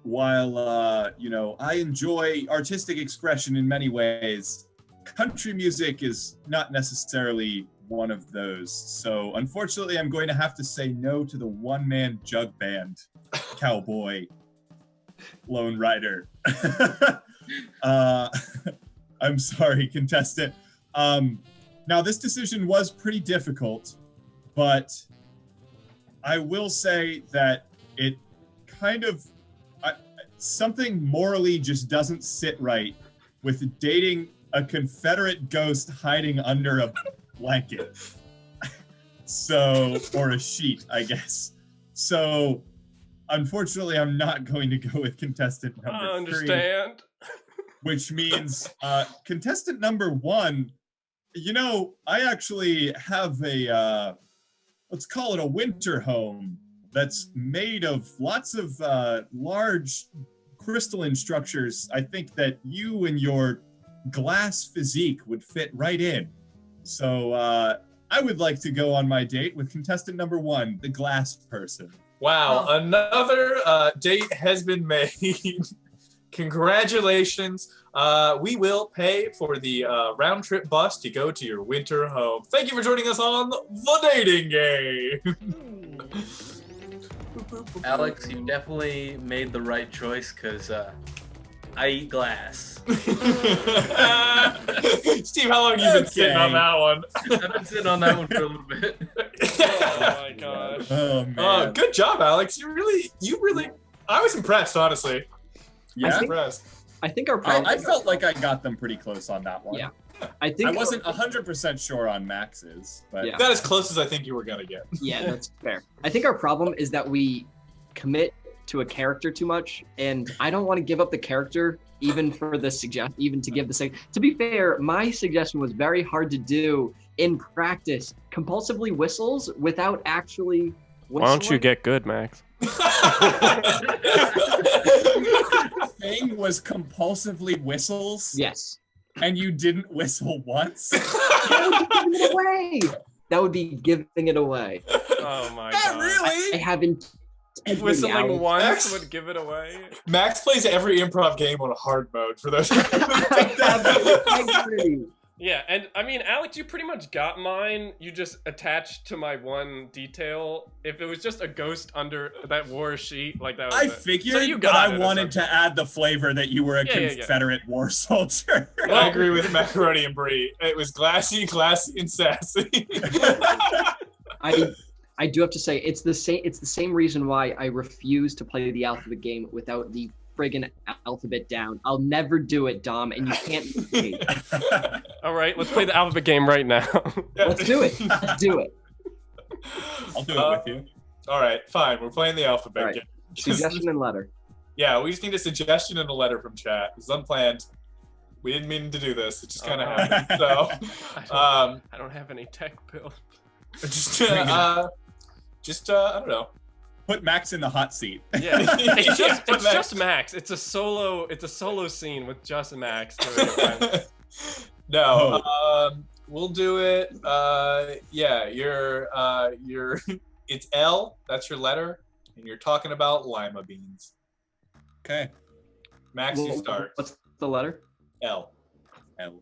while, you know, I enjoy artistic expression in many ways, country music is not necessarily one of those. So unfortunately, I'm going to have to say no to the one-man jug band, Cowboy, Lone Rider. I'm sorry, contestant. Now, this decision was pretty difficult, but I will say that it kind of, something morally just doesn't sit right with dating a Confederate ghost hiding under a blanket. So, or a sheet, I guess. So, unfortunately, I'm not going to go with contestant number 3. I understand. Which means contestant number 1, you know, I actually have a, let's call it a winter home that's made of lots of large crystalline structures. I think that you and your glass physique would fit right in. So I would like to go on my date with contestant number 1, the glass person. Wow, another date has been made. Congratulations. We will pay for the round trip bus to go to your winter home. Thank you for joining us on The Dating Game. Alex, you definitely made the right choice, because I eat glass. Steve, how long have you been sitting on that one? I've been sitting on that one for a little bit. Oh my gosh. Oh man. Good job, Alex. You really. I was impressed, honestly. Yeah. I think our problem. I felt like I got them pretty close on that one. Yeah. I think I wasn't 100% sure on Max's, but Yeah. Got as close as I think you were gonna get. Yeah, that's fair. I think our problem is that we commit to a character too much, and I don't want to give up the character even for the even to give the to be fair, my suggestion was very hard to do in practice. Compulsively whistles without actually whistling. Why don't you get good, Max? thing was compulsively whistles. Yes. And you didn't whistle once. That would be giving it away. Oh my god. Not really. I haven't. Whistling once Max? would give it away. Max plays every improv game on hard mode for those. I agree. Yeah, and I mean, Alex, you pretty much got mine. You just attached to my one detail. If it was just a ghost under that wore a sheet, like that was I it. figured, So you but got I it, wanted to essentially. add the flavor that you were a Yeah. Confederate war soldier. I agree with Macaroni and Brie. It was glassy, and sassy. I do have to say it's the same reason why I refuse to play the alphabet game without the friggin' alphabet down. I'll never do it, Dom, and you can't beat me. All right, let's play the alphabet game right now. Let's do it. Let's do it. I'll do it with you. All right, fine. We're playing the alphabet All right. game. Suggestion and letter. Yeah, we just need a suggestion and a letter from chat. It's unplanned. We didn't mean to do this. It just kind of happened. So, I don't have any tech build. I don't know. Put Max in the hot seat. Yeah, it's Max. just Max. It's a solo scene with just Max. Doing it. No, we'll do it. Yeah, you're. It's L. That's your letter, and you're talking about lima beans. Okay. Max, you start. What's the letter? L. L.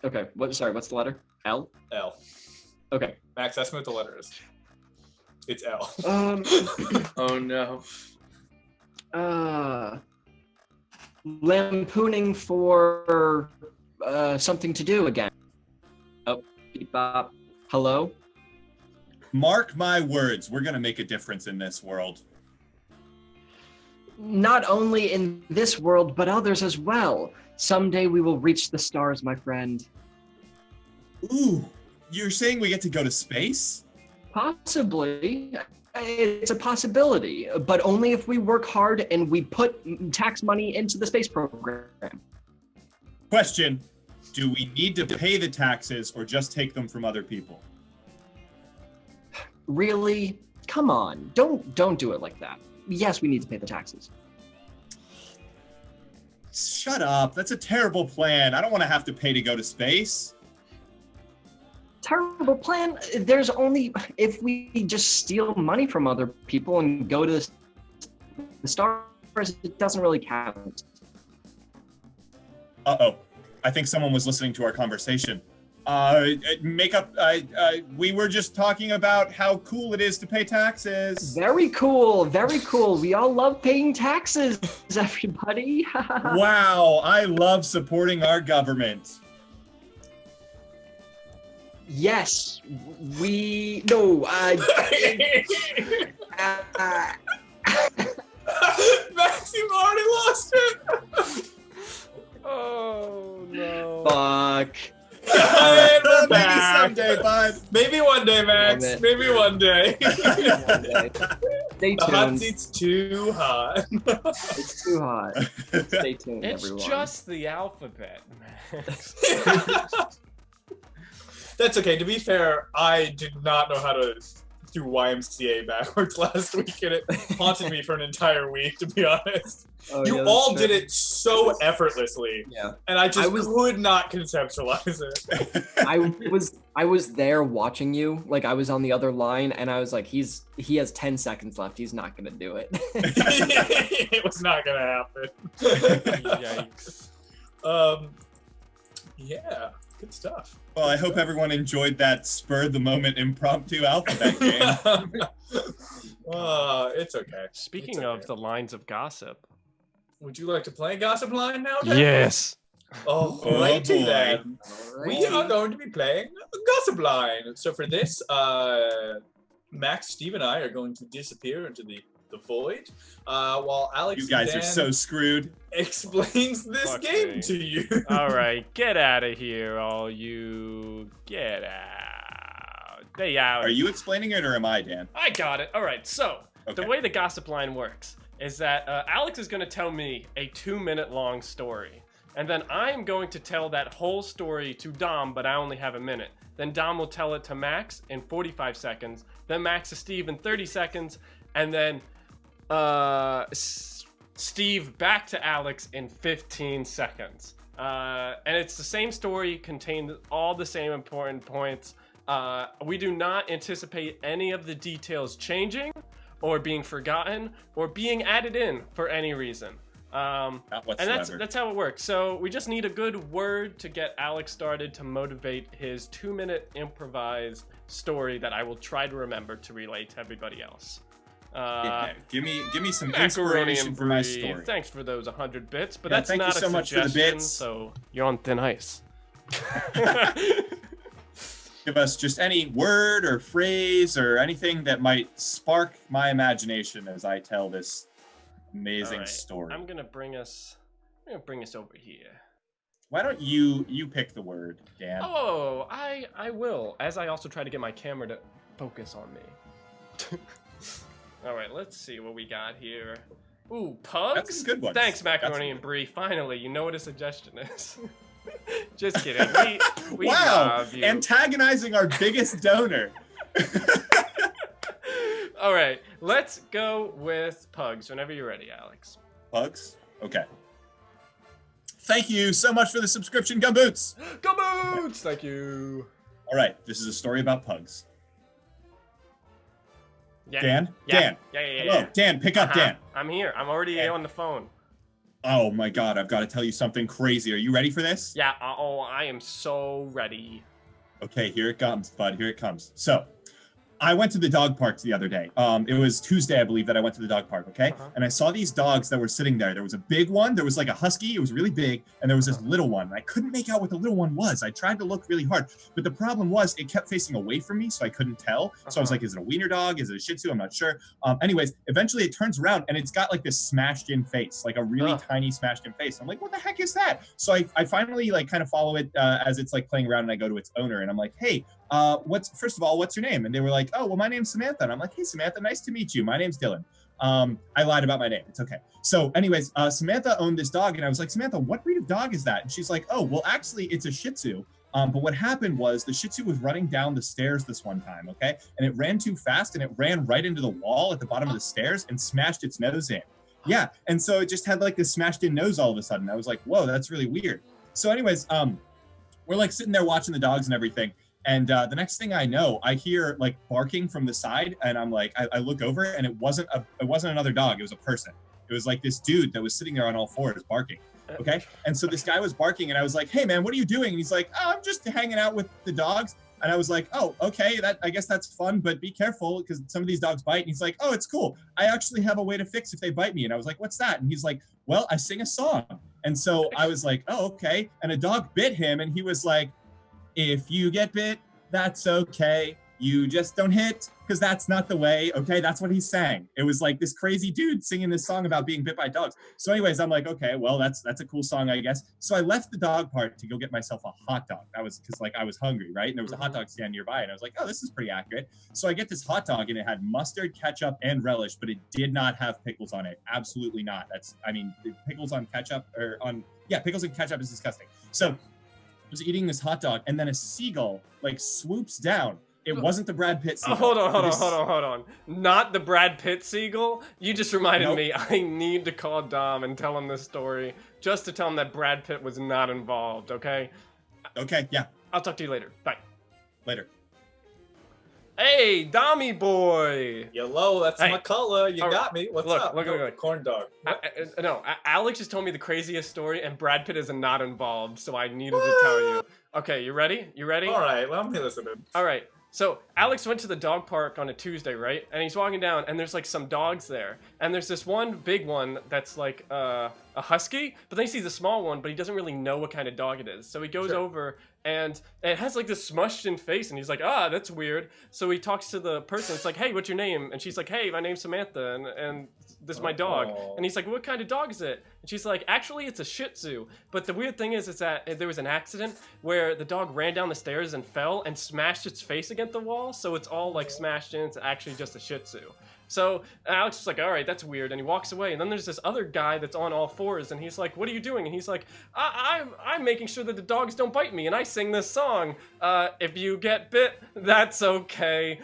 Okay. What's the letter? L? L. Okay. Max, ask me what the letter is. It's L. Oh no. Lampooning for something to do again. Oh, beep bop. Hello? Mark my words, we're gonna make a difference in this world. Not only in this world, but others as well. Someday we will reach the stars, my friend. Ooh, you're saying we get to go to space? Possibly. It's a possibility, but only if we work hard and we put tax money into the space program. Question, do we need to pay the taxes or just take them from other people? Really? Come on. Don't do it like that. Yes, we need to pay the taxes. Shut up, that's a terrible plan. I don't want to have to pay to go to space. Terrible plan. There's only if we just steal money from other people and go to the stars, it doesn't really count. Uh-oh, I think someone was listening to our conversation. We were just talking about how cool it is to pay taxes. Very cool, very cool. We all love paying taxes, everybody. Wow, I love supporting our government. Yes, we no. Max, you've already lost it. Oh no. Fuck. And we're Maybe back. someday, bud. Maybe one day, Max. Damn it. Maybe one day. Stay The hot tuned. seat's too hot. It's too hot. Stay tuned, It's everyone. just the alphabet, Max. That's okay. To be fair, I did not know how to do YMCA backwards last week, and it haunted me for an entire week, to be honest. Oh, You yeah, all that's did fair. it so effortlessly, Yeah. and I just I was- could not conceptualize it. I was there watching you, like I was on the other line, and I was like, he has 10 seconds left. He's not gonna do it. It was not gonna happen. Yikes. Yeah, good stuff. Well, I hope everyone enjoyed that spur-of-the-moment impromptu alphabet game. It's okay. Speaking It's of okay. the lines of gossip, Would you like to play Gossip Line now, Dan? Yes. Oh, Oh, righty boy. then. We are going to be playing Gossip Line. So for this, Max, Steve, and I are going to disappear into the void, while Alex You guys and are Dan so screwed. explains this Fuck game me. to you. All right, get out of here, all you. Get out. Stay out. Are you explaining it or am I, Dan? I got it. All right, so Okay. the way the Gossip Line works is that Alex is going to tell me a 2-minute long story. And then I'm going to tell that whole story to Dom, but I only have a minute. Then Dom will tell it to Max in 45 seconds. Then Max to Steve in 30 seconds. And then Steve back to Alex in 15 seconds. And it's the same story, contained all the same important points. We do not anticipate any of the details changing or being forgotten or being added in for any reason. Not And whatsoever. that's how it works. So we just need a good word to get Alex started to motivate his 2-minute improvised story that I will try to remember to relay to everybody else. Yeah, give me some Macaroni inspiration and for my brie. story. Thanks for those 100 bits, but Yeah, that's thank you not so a much for the suggestion, bits. so you're on thin ice. Give us just any word or phrase or anything that might spark my imagination as I tell this amazing All right, story. I'm gonna bring us over here. Why don't you pick the word, Dan? Oh, I will. As I also try to get my camera to focus on me. All right, let's see what we got here. Ooh, pugs. That's some good ones. Thanks, That's macaroni some and good- brie. Finally, you know what a suggestion is. Just kidding. We Wow, love you. antagonizing our biggest donor. All right, let's go with pugs. Whenever you're ready, Alex. Pugs? Okay. Thank you so much for the subscription, Gumboots. Go Boots! Thank you. All right, this is a story about pugs. Yeah. Dan? Yeah. Dan. Yeah. Hello, Dan, pick up, Uh-huh. Dan. I'm here. I'm already Dan. on the phone. Oh my God, I've got to tell you something crazy. Are you ready for this? Yeah. I am so ready. Okay, here it comes, bud. Here it comes. So, I went to the dog park the other day. It was Tuesday, I believe, that I went to the dog park, okay? Uh-huh. And I saw these dogs that were sitting there. There was a big one, there was like a husky, it was really big, and there was this little one. And I couldn't make out what the little one was. I tried to look really hard, but the problem was it kept facing away from me, so I couldn't tell. So I was like, is it a wiener dog? Is it a Shih Tzu? I'm not sure. Anyways, eventually it turns around and it's got like this smashed in face, like a really tiny smashed in face. I'm like, what the heck is that? So I finally like kind of follow it as it's like playing around, and I go to its owner and I'm like, hey, first of all, what's your name? And they were like, oh, well, my name's Samantha. And I'm like, hey, Samantha, nice to meet you. My name's Dylan. I lied about my name. It's okay. So anyways, Samantha owned this dog and I was like, Samantha, what breed of dog is that? And she's like, oh, well, actually it's a Shih Tzu. But what happened was the Shih Tzu was running down the stairs this one time, okay? And it ran too fast and it ran right into the wall at the bottom of the stairs and smashed its nose in. Yeah, and so it just had like this smashed in nose all of a sudden. I was like, whoa, that's really weird. So anyways, we're like sitting there watching the dogs and everything. And the next thing I know, I hear like barking from the side, and I'm like, I look over, and it wasn't another dog. It was a person. It was like this dude that was sitting there on all fours barking. Okay, and so this guy was barking, and I was like, hey man, what are you doing? And he's like, oh, I'm just hanging out with the dogs. And I was like, oh, okay, I guess that's fun, but be careful because some of these dogs bite. And he's like, oh, it's cool. I actually have a way to fix if they bite me. And I was like, what's that? And he's like, well, I sing a song. And so I was like, oh, okay. And a dog bit him, and he was like, if you get bit, that's okay. You just don't hit, because that's not the way. Okay, that's what he sang. It was like this crazy dude singing this song about being bit by dogs. So anyways, I'm like, okay, well, that's a cool song, I guess. So I left the dog park to go get myself a hot dog. That was because like I was hungry, right? And there was a hot dog stand nearby, and I was like, oh, this is pretty accurate. So I get this hot dog, and it had mustard, ketchup, and relish, but it did not have pickles on it. Absolutely not. The pickles on ketchup pickles and ketchup is disgusting. So I was eating this hot dog, and then a seagull like swoops down. It wasn't the Brad Pitt seagull. Hold on. Not the Brad Pitt seagull? You just reminded me, I need to call Dom and tell him this story, just to tell him that Brad Pitt was not involved, okay? Okay, yeah. I'll talk to you later. Bye. Later. Hey, Dommy boy! Hello, that's Hey. my color. You All right. got me. What's Look, up? look. Corn dog. Alex just told me the craziest story, and Brad Pitt is not involved, so I needed to tell you. Okay, you ready? All right, well, I'm listening. All right. So Alex went to the dog park on a Tuesday, right? And he's walking down, and there's like some dogs there, and there's this one big one that's like a husky, but then he sees a small one, but he doesn't really know what kind of dog it is. So he goes over, and it has like this smushed in face, and he's like, ah, that's weird. So he talks to the person. It's like, hey, what's your name? And she's like, hey, my name's Samantha, and this is my dog. And he's like, what kind of dog is it? And she's like, actually, it's a Shih Tzu. But the weird thing is that there was an accident where the dog ran down the stairs and fell and smashed its face against the wall. So it's all like smashed in. It's actually just a Shih Tzu. So Alex is like, all right, that's weird. And he walks away. And then there's this other guy that's on all fours. And he's like, what are you doing? And he's like, I'm making sure that the dogs don't bite me. And I sing this song. If you get bit, that's okay.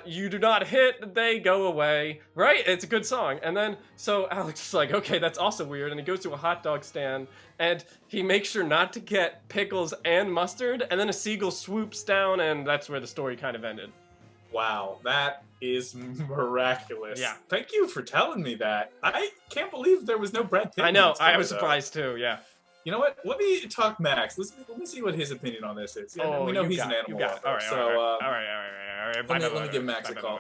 You do not hit, they go away. Right? It's a good song. And then, so Alex is like, okay, that's also weird. And he goes to a hot dog stand. And he makes sure not to get pickles and mustard. And then a seagull swoops down. And that's where the story kind of ended. Wow, that is miraculous. Yeah. Thank you for telling me that. I can't believe there was no Brad Pitt. I know, I was surprised too, yeah. You know what? Let me talk Max. Let me see what his opinion on this is. Yeah, we know he's an animal lover. All right, so, all right. Let me give Max a call.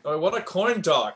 Oh, what a corn dog.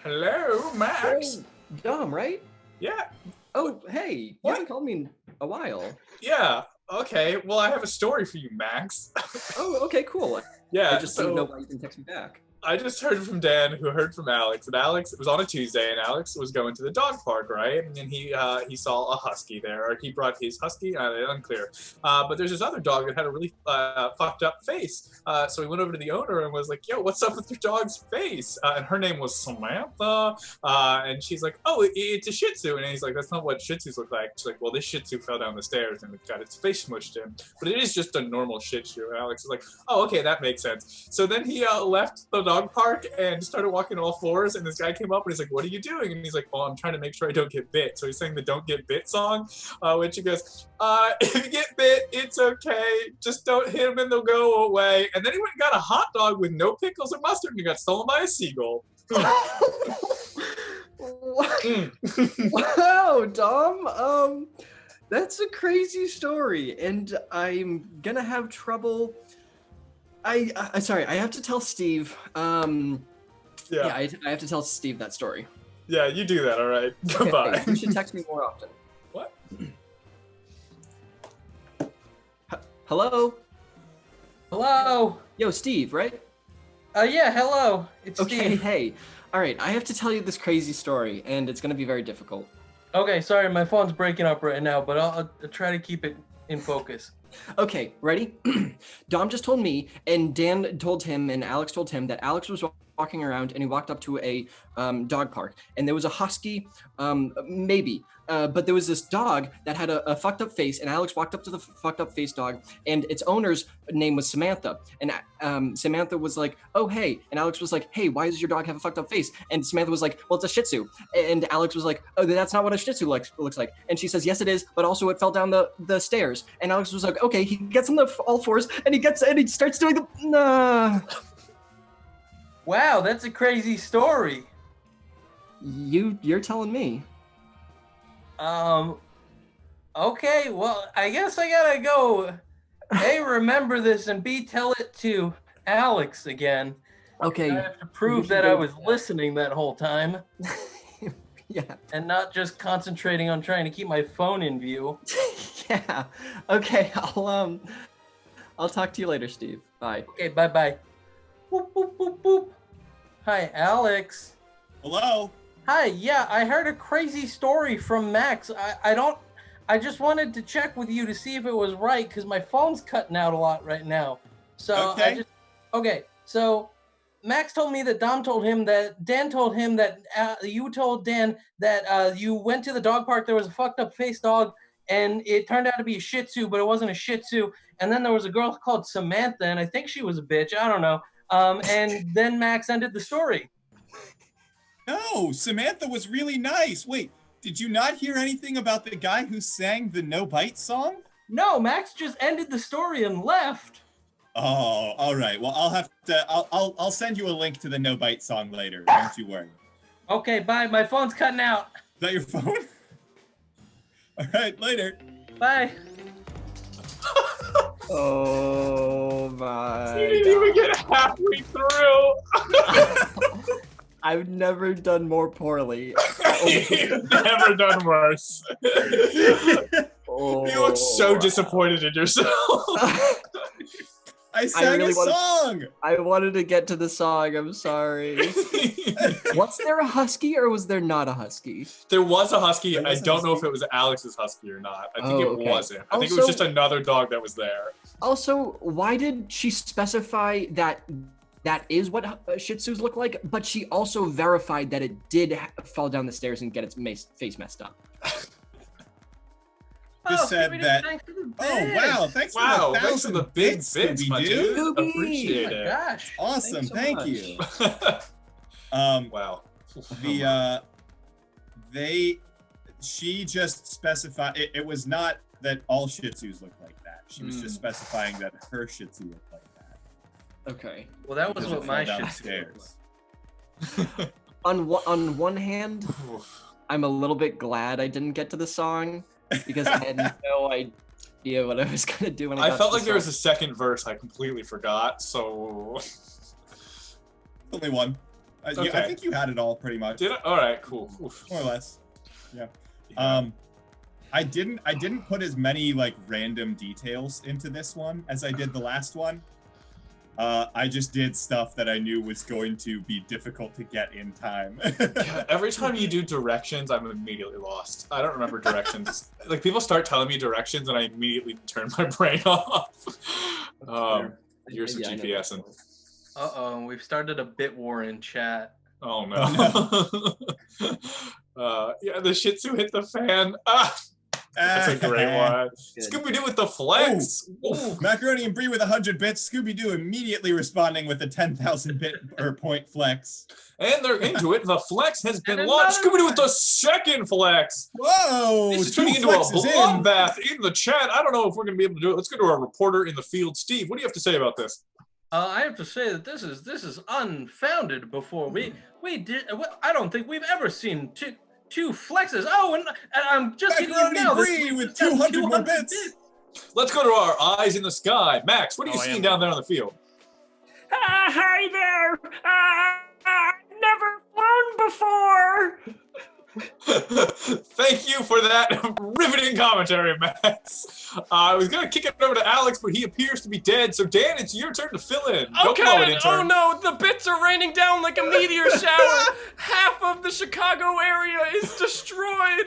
Hello, Max. Oh, Dom, right? Yeah. Oh, hey. You haven't called me in a while. Yeah. Okay. Well, I have a story for you, Max. Oh, okay, cool. Yeah. I just don't know why you didn't text me back. I just heard from Dan, who heard from Alex, and Alex, it was on a Tuesday, and Alex was going to the dog park, right? And he saw a husky there, or he brought his husky, unclear. But there's this other dog that had a really fucked up face. So he went over to the owner and was like, yo, what's up with your dog's face? And her name was Samantha. And she's like, oh, it's a Shih Tzu. And he's like, that's not what Shih Tzus look like. She's like, well, this Shih Tzu fell down the stairs and it got its face smushed in. But it is just a normal Shih Tzu. And Alex is like, oh, okay, that makes sense. So then he left the dog park and started walking on all fours, and this guy came up and he's like, what are you doing? And he's like, well, I'm trying to make sure I don't get bit. So he's saying the don't get bit song, which he goes, if you get bit, it's okay, just don't hit them and they'll go away. And then he went and got a hot dog with no pickles or mustard, and he got stolen by a seagull. Wow, Dom, that's a crazy story, and I'm gonna have trouble. Sorry, I have to tell Steve. I have to tell Steve that story. Yeah, you do that, all right? Goodbye. Hey, you should text me more often. What? Hello? Hello? Yo, Steve, right? Yeah, hello. It's Okay, Steve. hey. All right, I have to tell you this crazy story, and it's gonna be very difficult. Okay, sorry, my phone's breaking up right now, but I'll try to keep it in focus. Okay, ready? Dom just told me, and Dan told him, and Alex told him that Alex was walking around, and he walked up to a dog park, and there was a husky, but there was this dog that had a fucked up face, and Alex walked up to the fucked up face dog, and its owner's name was Samantha, and Samantha was like, oh, hey, and Alex was like, hey, why does your dog have a fucked up face? And Samantha was like, well, it's a Shih Tzu, and Alex was like, oh, that's not what a Shih Tzu looks like, and she says, yes, it is, but also it fell down the stairs, and Alex was like, okay, he gets on all fours, and he starts doing the, Wow, that's a crazy story. You're telling me. Okay, well, I guess I gotta go, A, remember this, and B, tell it to Alex again. Okay. I have to prove that I was listening that whole time. Yeah. And not just concentrating on trying to keep my phone in view. Yeah. Okay, I'll talk to you later, Steve. Bye. Okay, bye-bye. Boop, boop, boop, boop. Hi, Alex. Hello? Hi, yeah, I heard a crazy story from Max. I just wanted to check with you to see if it was right, because my phone's cutting out a lot right now. So Okay. So Max told me that Dan told him that you told Dan that you went to the dog park, there was a fucked up face dog, and it turned out to be a Shih Tzu, but it wasn't a Shih Tzu. And then there was a girl called Samantha, and I think she was a bitch, I don't know. And then Max ended the story. No, Samantha was really nice. Wait, did you not hear anything about the guy who sang the No Bite song? No, Max just ended the story and left. Oh, all right. Well, I'll send you a link to the No Bite song later. Don't you worry. Okay, bye. My phone's cutting out. Is that your phone? All right, later. Bye. Oh my. You didn't even get halfway through. I've never done more poorly. You've never done worse. Oh. You look so disappointed in yourself. I sang really a song. I wanted to get to the song. I'm sorry. Was there a husky or was there not a husky? There was a husky. There was I a don't know if husky. it was Alex's husky or not. I think Oh, it okay. wasn't. I think it was Also- just another dog that was there. Also, why did she specify that that is what Shih Tzus look like, but she also verified that it did fall down the stairs and get its face messed up? Just said Scooby-Doo, that- thanks for the Oh bits. wow! Thanks for Wow, the thanks for 1,000 the big bits, bits, my Scooby-Doo. dude. Scooby. Appreciate Oh my it. gosh. Awesome, Thanks so thank much. you. Wow. She just specified it was not that all Shih Tzus look like that. She was just specifying that her Shih Tzu looked like that. Okay. Well, that was Because what it my fell shit downstairs. On one hand, I'm a little bit glad I didn't get to the song because I had no idea what I was gonna do when I got felt to like the there was song. a second verse I completely forgot, so... Only one. Yeah, I Okay. think you had it all pretty much, Did I? Alright, cool. Oof. more or less. Yeah. I didn't put as many like random details into this one as I did the last one. I just did stuff that I knew was going to be difficult to get in time. Yeah, every time you do directions, I'm immediately lost. I don't remember directions. Like, people start telling me directions and I immediately turn my brain off. Years of Yeah, I know. GPSing. Uh-oh, we've started a bit war in chat. Oh no. Yeah, the Shih Tzu hit the fan. Ah, that's a great one. Good. Scooby-Doo with the flex. Ooh, Macaroni and Brie with 100 bits. Scooby-Doo immediately responding with a 10,000 bit or point flex. And they're into it. The flex has been And launched. another Scooby-Doo with the second flex. Whoa! This is two turning into a flexes in. bloodbath in the chat. I don't know if we're going to be able to do it. Let's go to our reporter in the field. Steve, what do you have to say about this? I have to say that this is unfounded. Before we did, I don't think we've ever seen two flexes. Oh, and I'm just getting in Macaroni now. Brie with 200 more bits. Let's go to our eyes in the sky. Max, what are you Oh, I seeing am. down there on the field? Hi there! I've never flown before! Thank you for that riveting commentary, Max. I was going to kick it over to Alex, but he appears to be dead. So, Dan, it's your turn to fill in. Don't blow it, Okay, intern. oh no, the bits are raining down like a meteor shower. Half of the Chicago area is destroyed.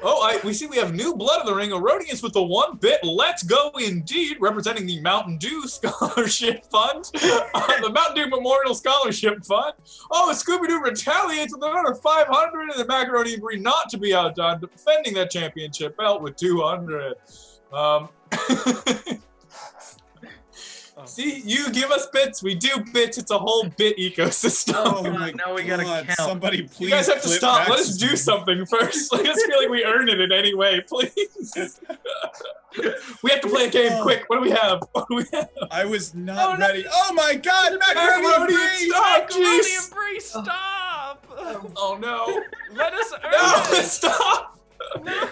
Oh, we see we have new blood in the ring. Erroneous with the 1 bit. Let's go indeed, representing the Mountain Dew Scholarship Fund. The Mountain Dew Memorial Scholarship Fund. Oh, Scooby-Doo retaliates with another 500, and the Macaroni and Brie not to be outdone, defending that championship belt with 200. See, you give us bits, we do bits. It's a whole bit ecosystem. Oh, Oh my now we gotta God, count. somebody please. You guys have to clip stop. Let us Max's- do something first. Let us feel like we earned it in any way, please. We have to play a game quick. What do we have? What do we have? I was not Oh, no. ready. Oh my God, Macaroni and Macaroni, Brie! stop, Macaroni jeez. and Brie, stop! Oh no. Let us earn No, it. stop. No.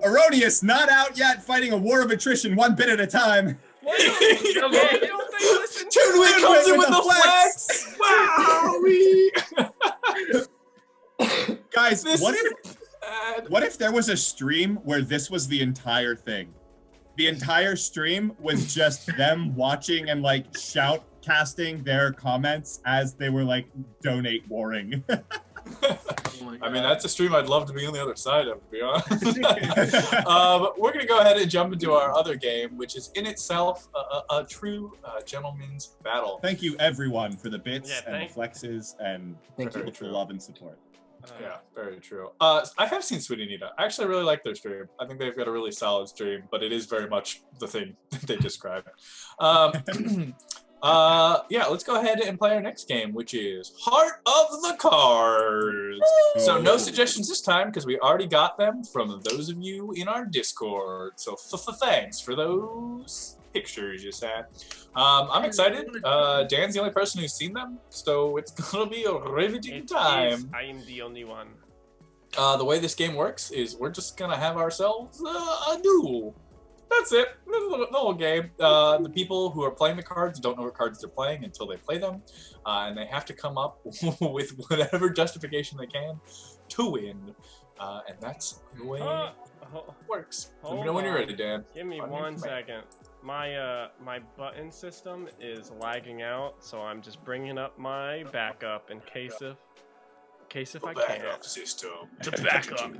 Erroneous, not out yet, fighting a war of attrition, 1 bit at a time. Why don't they listen to Toonway Toonway comes in with with the the flex. Wow. Guys, This what is if bad. what if there was a stream where this was the entire thing? The entire stream was just them watching and like shoutcasting their comments as they were like donate warring. Oh my I mean, God. that's a stream I'd love to be on the other side of, to be honest. We're going to go ahead and jump into our other game, which is in itself a true gentleman's battle. Thank you everyone for the bits Yeah, and the flexes and Thank people you. for love and support. Yeah, very true. I have seen Sweetie Nita. I actually really like their stream. I think they've got a really solid stream, but it is very much the thing that they described. Yeah, let's go ahead and play our next game, which is Heart of the Cards. So no suggestions this time because we already got them from those of you in our Discord. So thanks for those pictures you sent. I'm excited. Dan's the only person who's seen them, so it's gonna be a riveting time. I am the only one. The way this game works is we're just gonna have ourselves a duel. That's it. little game. The people who are playing the cards don't know what cards they're playing until they play them, and they have to come up with whatever justification they can to win, and that's the way it works. Let me know when you're ready, Dan. Give me 1 second. My button system is lagging out, so I'm just bringing up my backup in case I can. Backup system. Backup.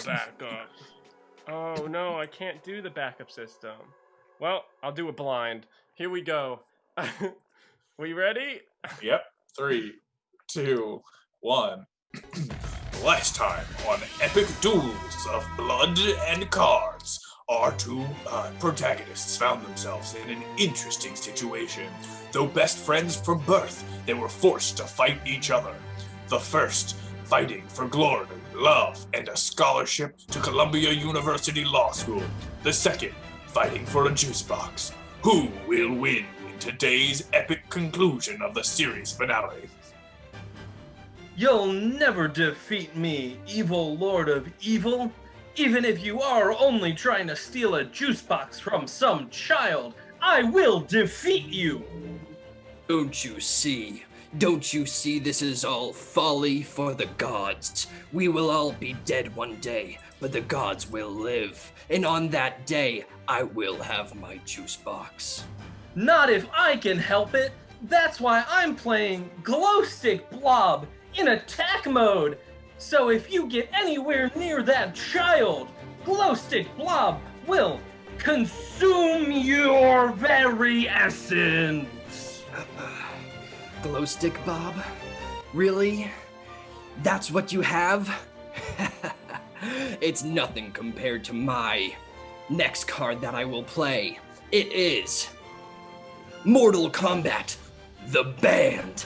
Backup. Oh no, I can't do the backup system. Well, I'll do it blind. Here we go. We ready? Yep. 3, 2, 1. Last time on Epic Duels of Blood and Cards, our two protagonists found themselves in an interesting situation. Though best friends from birth, they were forced to fight each other. The first, fighting for glory, love, and a scholarship to Columbia University Law School. The second, fighting for a juice box. Who will win in today's epic conclusion of the series finale? You'll never defeat me, evil lord of evil. Even if you are only trying to steal a juice box from some child, I will defeat you! Don't you see? Don't you see this is all folly for the gods? We will all be dead one day, but the gods will live. And on that day, I will have my juice box. Not if I can help it. That's why I'm playing Glow Stick Blob in attack mode. So if you get anywhere near that child, Glow Stick Blob will consume your very essence. Glow Stick Bob? Really? That's what you have? It's nothing compared to my next card that I will play. It is Mortal Kombat, the band.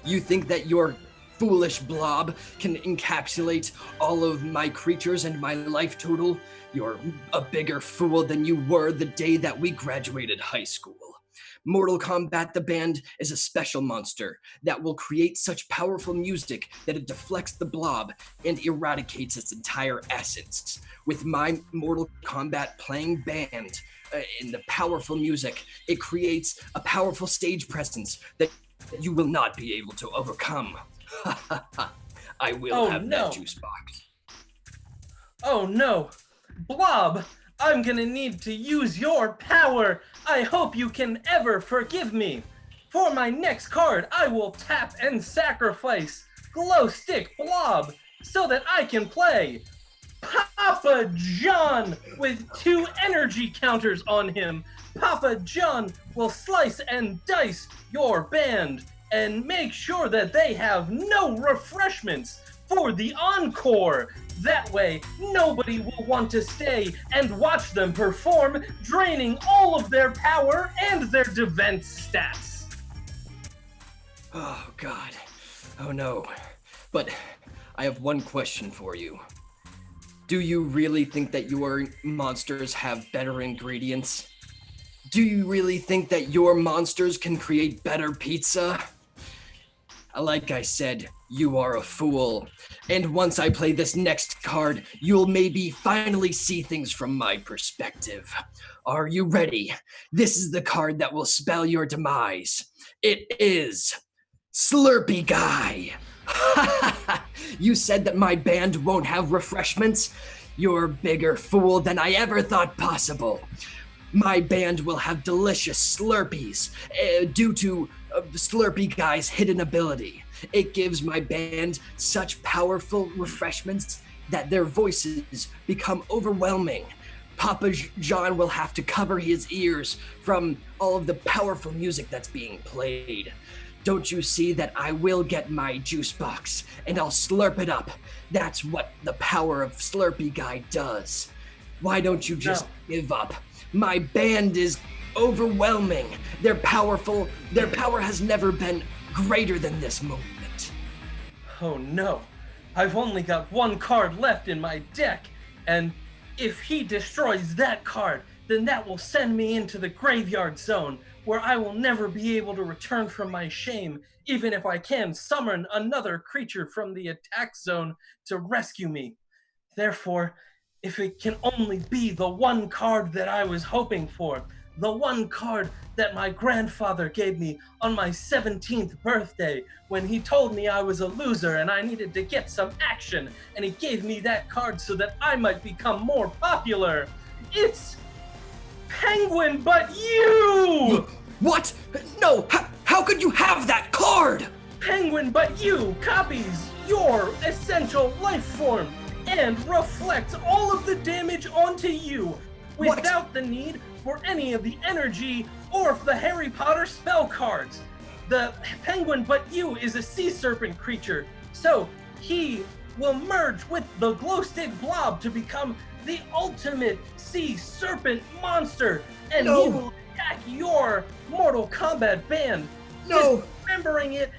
You think that your foolish blob can encapsulate all of my creatures and my life total? You're a bigger fool than you were the day that we graduated high school. Mortal Kombat the Band is a special monster that will create such powerful music that it deflects the blob and eradicates its entire essence. With my Mortal Kombat playing band in the powerful music, it creates a powerful stage presence that you will not be able to overcome. I will have that juice box. Oh no! Blob! I'm gonna need to use your power! I hope you can ever forgive me! For my next card, I will tap and sacrifice Glow Stick Blob so that I can play Papa John with 2 energy counters on him. Papa John will slice and dice your band and make sure that they have no refreshments for the encore. That way, nobody will want to stay and watch them perform, draining all of their power and their defense stats. Oh, God. Oh, no. But I have one question for you. Do you really think that your monsters have better ingredients? Do you really think that your monsters can create better pizza? Like I said, you are a fool. And once I play this next card, you'll maybe finally see things from my perspective. Are you ready? This is the card that will spell your demise. It is Slurpy Guy. You said that my band won't have refreshments? You're a bigger fool than I ever thought possible. My band will have delicious Slurpees due to Slurpy Guy's hidden ability. It gives my band such powerful refreshments that their voices become overwhelming. Papa John will have to cover his ears from all of the powerful music that's being played. Don't you see that I will get my juice box and I'll slurp it up? That's what the power of Slurpy Guy does. Why don't you just give up? My band is overwhelming. They're powerful. Their power has never been greater than this moment. Oh no, I've only got 1 card left in my deck, and if he destroys that card, then that will send me into the graveyard zone, where I will never be able to return from my shame, even if I can summon another creature from the attack zone to rescue me. Therefore, if it can only be the one card that I was hoping for, the one card that my grandfather gave me on my 17th birthday when he told me I was a loser and I needed to get some action, and he gave me that card so that I might become more popular. It's Penguin But You! What? No, how could you have that card? Penguin But You copies your essential life form and reflects all of the damage onto you without the need for any of the energy or the Harry Potter spell cards. The Penguin But You is a sea serpent creature, so he will merge with the glow stick blob to become the ultimate sea serpent monster, and he will attack your Mortal Kombat band, dismembering it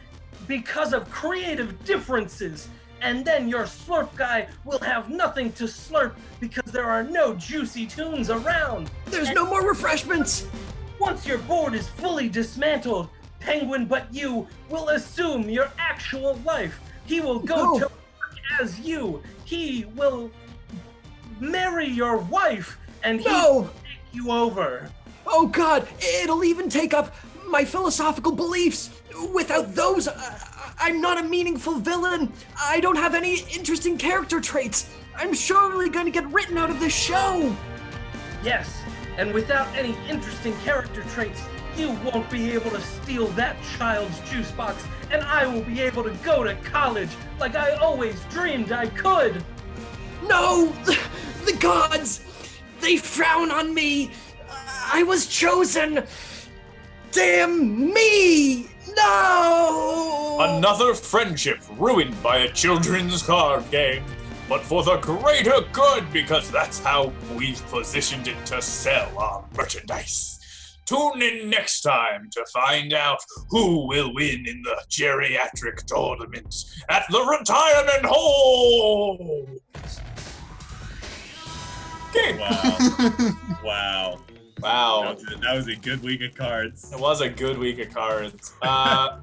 because of creative differences. And then your slurp guy will have nothing to slurp because there are no juicy tunes around. There's no more refreshments. Once your board is fully dismantled, Penguin But You will assume your actual life. He will go to work as you. He will marry your wife, and he will take you over. Oh God, it'll even take up my philosophical beliefs. Without those, I'm not a meaningful villain. I don't have any interesting character traits. I'm surely gonna get written out of this show. Yes, and without any interesting character traits, you won't be able to steal that child's juice box, and I will be able to go to college like I always dreamed I could. No, the gods, they frown on me. I was chosen. Damn me! No! Another friendship ruined by a children's card game, but for the greater good, because that's how we've positioned it to sell our merchandise. Tune in next time to find out who will win in the geriatric tournament at the retirement home. Okay. Wow. Wow. That was a good week of cards. It was a good week of cards. I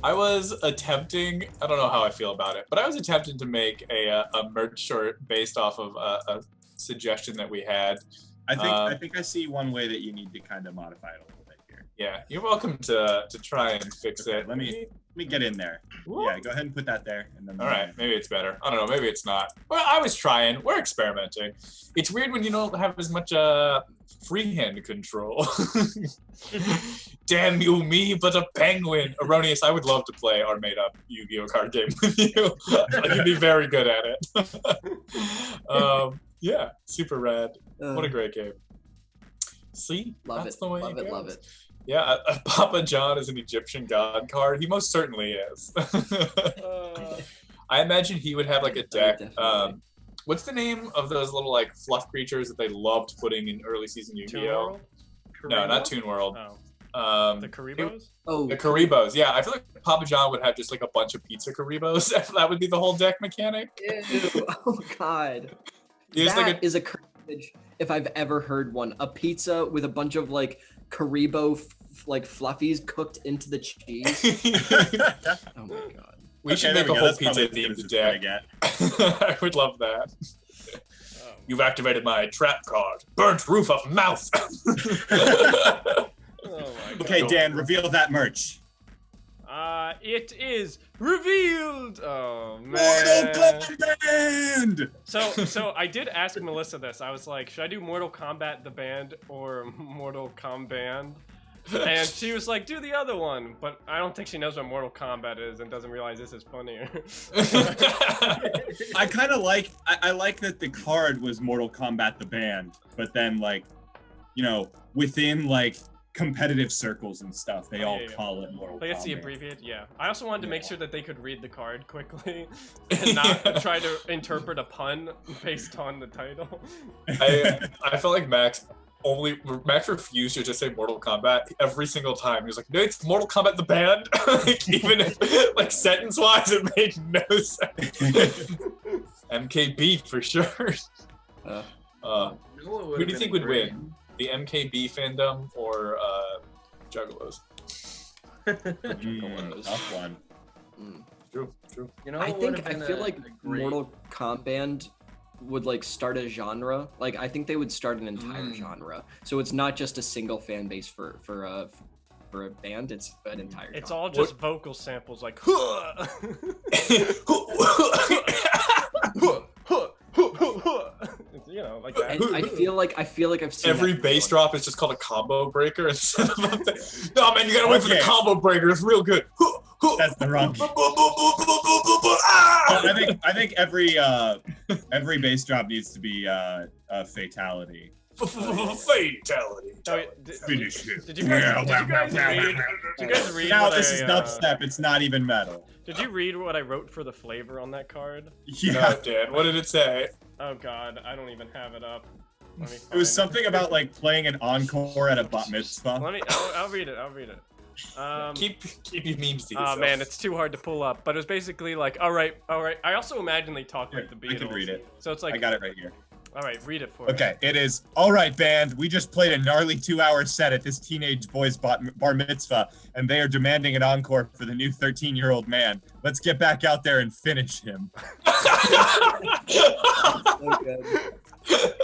was attempting, I don't know how I feel about it, but I was attempting to make a merch shirt based off of a suggestion that we had. I think I see one way that you need to kind of modify it a little bit here. Yeah, you're welcome to try and fix it. Let me get in there. Whoop. Yeah, go ahead and put that there. And then all right, maybe it's better. I don't know, maybe it's not. Well, I was trying. We're experimenting. It's weird when you don't have as much freehand control. Damn you, me, but a penguin. Erroneous, I would love to play our made-up Yu-Gi-Oh card game with you. You'd be very good at it. Yeah, super rad. What a great game. See? That's the way it goes. Love it. Yeah, Papa John is an Egyptian god card. He most certainly is. I imagine he would have like a deck. What's the name of those little like fluff creatures that they loved putting in early season Yu-Gi-Oh? No, not Toon World. Oh. The Karibos? The Karibos, yeah. I feel like Papa John would have just like a bunch of pizza Karibos. That would be the whole deck mechanic. Ew. Oh God. That is a courage if I've ever heard one. A pizza with a bunch of like Karibo like fluffies cooked into the cheese. Oh my God. We should make a whole pizza themed deck. I would love that. You've activated my trap card. Burnt roof of mouth. Oh my God. Okay, Dan, reveal that merch. It is revealed. Oh man. Mortal Kombat band. So I did ask Melissa this. I was like, should I do Mortal Kombat the band or Mortal Kombat? And she was like, do the other one. But I don't think she knows what Mortal Kombat is and doesn't realize this is funnier. I kind of like, I like that the card was Mortal Kombat the band, but then like, you know, within like competitive circles and stuff, they all call it Mortal Kombat. Like it's the abbreviated, yeah. I also wanted to make sure that they could read the card quickly and not try to interpret a pun based on the title. I felt like Max refused to just say Mortal Kombat every single time. He was like, no, it's Mortal Kombat the band. Like, even if, like, sentence-wise, it made no sense. MKB for sure. Who do you think would win? The MKB fandom or Juggalos? Tough one. True. You know, I feel like Mortal Kombat would like start a genre. Like I think they would start an entire genre. So it's not just a single fan base for a band. It's an entire. It's genre. all just vocal samples, like. You know, like that. And I feel like I've seen every bass drop is just called a combo breaker instead of no man, you gotta wait for the combo breaker. It's real good. That's the wrong. I think every bass drop needs to be a fatality. Fatality. Finish him. Did you guys read? Now what this is dubstep. It's not even metal. Did you read what I wrote for the flavor on that card? Yeah. No, Dan. What did it say? Oh God, I don't even have it up. Let me It was find something about like playing an encore at a bat mitzvah. I'll read it. I'll read it. Keep your memes to Oh yourself. man, it's too hard to pull up. But it was basically like, all right. I also imagine they talk like the Beatles. I can read it. So it's like, I got it right here. all right, read it for me. Okay, it is, all right, band, we just played a gnarly 2-hour set at this teenage boy's bar mitzvah, and they are demanding an encore for the new 13-year-old man. Let's get back out there and finish him. So good.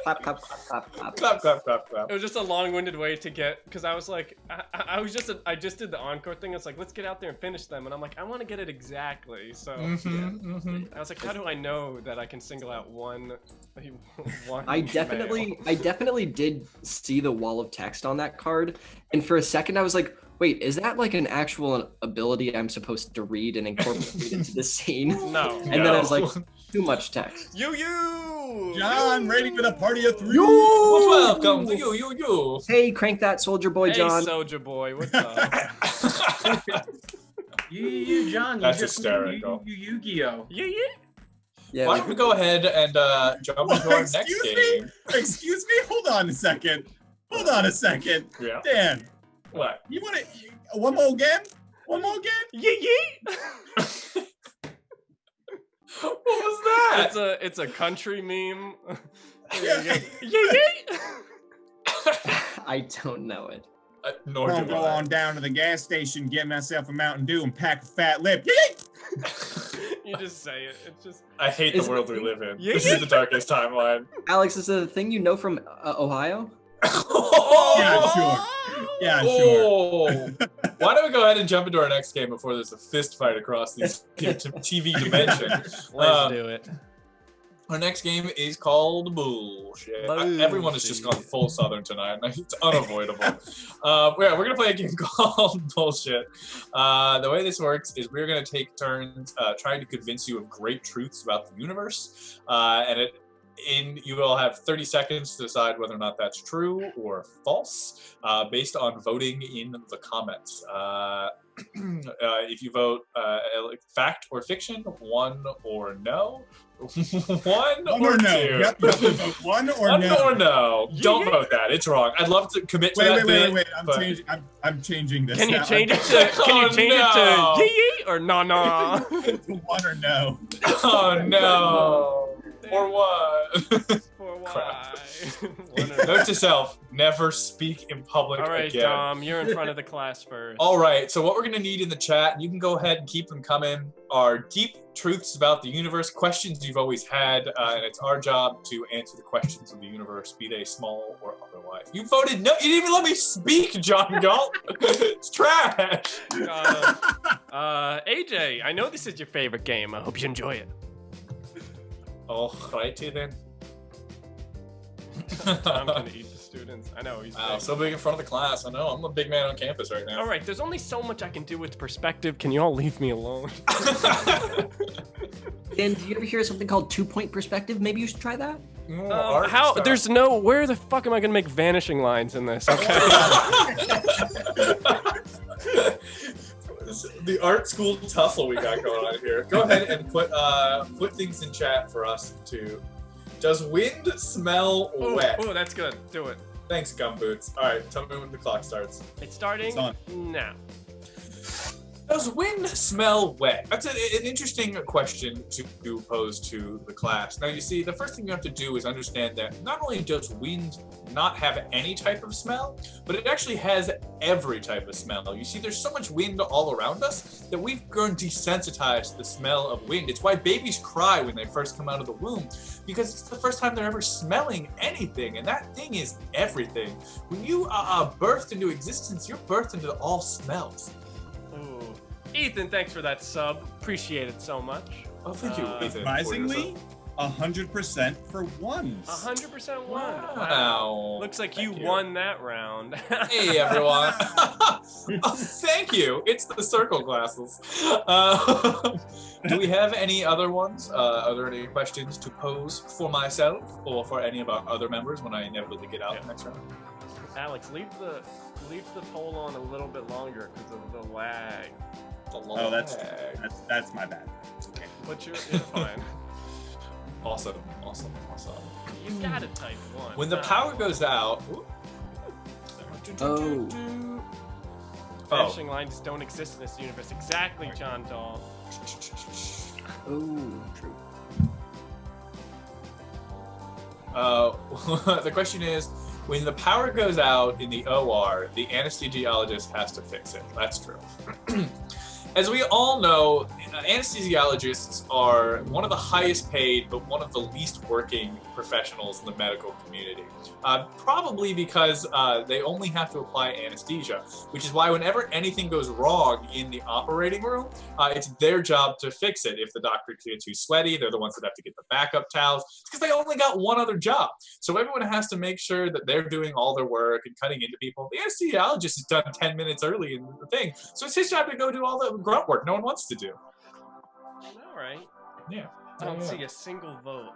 Clap, clap, clap, clap, clap. Clap, clap, clap, clap. It was just a long-winded way to get, because I was like, I just did the encore thing. It's like, let's get out there and finish them, and I'm like, I want to get it exactly. So I was like, how do I know that I can single out one? I definitely did see the wall of text on that card, and for a second I was like, wait, is that like an actual ability I'm supposed to read and incorporate into the scene? No. And then I was like, too much text. John, rating with a party of 3. Welcome to you. Hey, crank that Soldier Boy, John. Hey, Soldier Boy, what's up? You, John. That's you just hysterical. You Yu-Gi-Oh. Yeah, Why don't we go ahead and jump into our next game? Excuse me? Hold on a second. Yeah. Dan, What? you want to one more game? One more game? What was that? It's a country meme. Yeah. I don't know it. Nor I'll do go I. on down to the gas station, get myself a Mountain Dew, and pack a fat lip. You just say it. It's just. I hate Is the it- world we live in. This is the darkest timeline. Alex, is it a thing you know from Ohio? Yeah, sure. Yeah, sure. Oh. Why don't we go ahead and jump into our next game before there's a fist fight across these TV dimension? Let's do it. Our next game is called Bullshit. Everyone has just gone full Southern tonight. It's unavoidable. We're going to play a game called Bullshit. The way this works is we're going to take turns trying to convince you of great truths about the universe. You will have 30 seconds to decide whether or not that's true or false, based on voting in the comments. If you vote like fact or fiction, one or no. One or no. two. Yep, you have to vote one or One no. or no. Don't vote that. It's wrong. I'd love to commit to that bit. Wait. but- I'm changing this. Can you now. change it to? Can you change it to yee or no? One or no? Oh no. Or what? For why? Crap. One or- Note to self, never speak in public All right, again. Dom, you're in front of the class first. All right, so what we're going to need in the chat, and you can go ahead and keep them coming, are deep truths about the universe, questions you've always had, and it's our job to answer the questions of the universe, be they small or otherwise. You voted no, you didn't even let me speak, John Galt. It's trash. AJ, I know this is your favorite game. I hope you enjoy it. All righty then. I'm gonna eat the students. I know he's Wow, big. so big in front of the class. I know, I'm a big man on campus right now. All right, there's only so much I can do with perspective. Can you all leave me alone? And do you ever hear something called 2-point perspective? Maybe you should try that. Art How? stuff. There's no. Where the fuck am I gonna make vanishing lines in this? Okay. The art school tussle we got going on here. Go ahead and put things in chat for us to. Does wind smell wet? Oh, that's good. Do it. Thanks, Gumboots. All right, tell me when the clock starts. It's starting It's on. now. Does wind smell wet? That's an interesting question to pose to the class. Now, you see, the first thing you have to do is understand that not only does wind not have any type of smell, but it actually has every type of smell. You see, there's so much wind all around us that we've grown desensitized to the smell of wind. It's why babies cry when they first come out of the womb, because it's the first time they're ever smelling anything, and that thing is everything. When you are birthed into existence, you're birthed into all smells. Ooh. Ethan, thanks for that sub. Appreciate it so much. Oh, thank you, Ethan. Surprisingly, 100% for ones. 100% won. Wow. Looks like you won that round. Hey, everyone. Oh, thank you. It's the circle glasses. Do we have any other ones? Are there any questions to pose for myself or for any of our other members when I inevitably get out next round? Alex, leave the poll on a little bit longer because of the lag. Oh, that's my bad. Okay. But you're fine. Awesome. You gotta type 1. When the power goes out. Vanishing lines don't exist in this universe. Exactly, John Dahl. Oh, true. The question is, when the power goes out in the OR, the anesthesiologist has to fix it. That's true. As we all know, anesthesiologists are one of the highest paid, but one of the least working professionals in the medical community. Probably because they only have to apply anesthesia, which is why whenever anything goes wrong in the operating room, it's their job to fix it. If the doctor gets too sweaty, they're the ones that have to get the backup towels. It's because they only got one other job. So everyone has to make sure that they're doing all their work and cutting into people. The anesthesiologist is done 10 minutes early in the thing, so it's his job to go do all the grunt work no one wants to do. All right. Yeah. I don't see a single vote.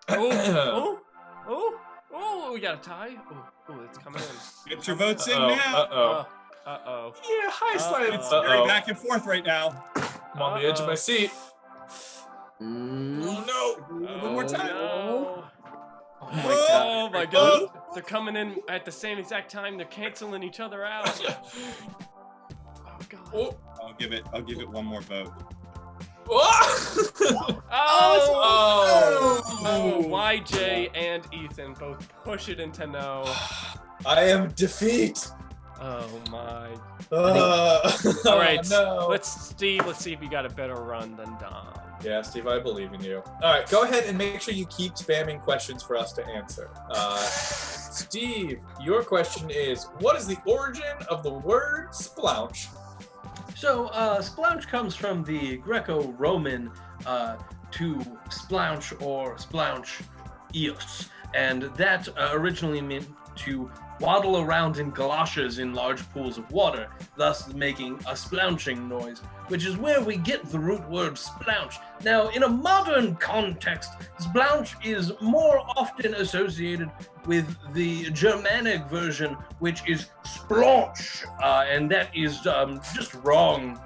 Oh, we got a tie. Oh, it's coming in. Get your votes in now. Uh-oh. Yeah, hi, Slide. It's very back and forth right now. I'm on the edge of my seat. Mm. Oh, no. One more time. No. Oh my god. They're coming in at the same exact time. They're canceling each other out. Oh god. Oh. I'll give it one more vote. YJ and Ethan both push it into no. I am defeat. Oh my. All right, no. Let's see if you got a better run than Dom. Yeah, Steve, I believe in you. All right, go ahead and make sure you keep spamming questions for us to answer. Steve, your question is, what is the origin of the word splounch? So, splounch comes from the Greco-Roman to splounch or splounch eos, and that originally meant to waddle around in galoshes in large pools of water, thus making a splounching noise, which is where we get the root word splounch. Now, in a modern context, splounch is more often associated with the Germanic version, which is splonch, and that is just wrong.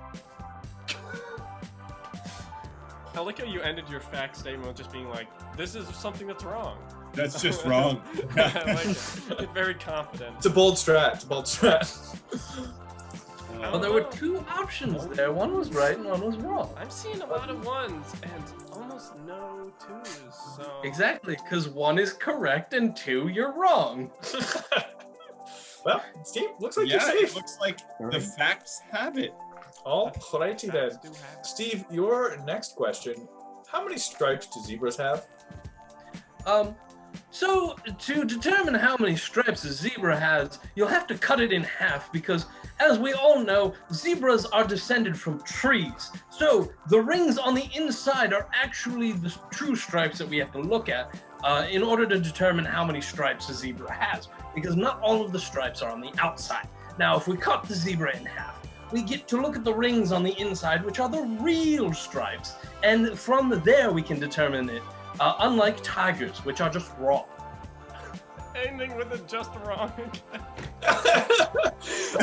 I like how you ended your fact statement with just being like, this is something that's wrong. That's just wrong. I like it. You're very confident. It's a bold strat. Well, there were two options there. One was right and one was wrong. I'm seeing a lot of ones and almost no twos, so... Exactly, because one is correct and two, you're wrong. Well, Steve, looks like you're Yeah, safe. it looks like the facts have it. Alrighty then. Steve, your next question. How many stripes do zebras have? So to determine how many stripes a zebra has, you'll have to cut it in half because, as we all know, zebras are descended from trees. So the rings on the inside are actually the true stripes that we have to look at in order to determine how many stripes a zebra has, because not all of the stripes are on the outside. Now, if we cut the zebra in half, we get to look at the rings on the inside, which are the real stripes, and from there we can determine it. Unlike tigers, which are just wrong. Ending with a just wrong.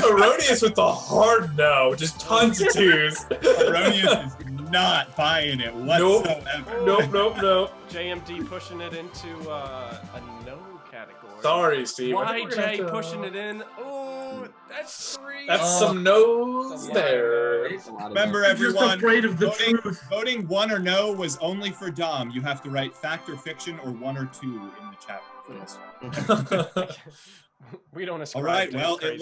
Erroneous with the hard no, just tons of twos. Erroneous is not buying it whatsoever. Nope. JMD pushing it into a no category. Sorry, Steve. YJ pushing it in. Oh, that's 3. That's some no's there. Remember, I'm just everyone, afraid of the truth. voting 1 or no was only for Dom. You have to write fact or fiction or 1 or 2 in the chat for this. We don't All ascribe right. to Well, his it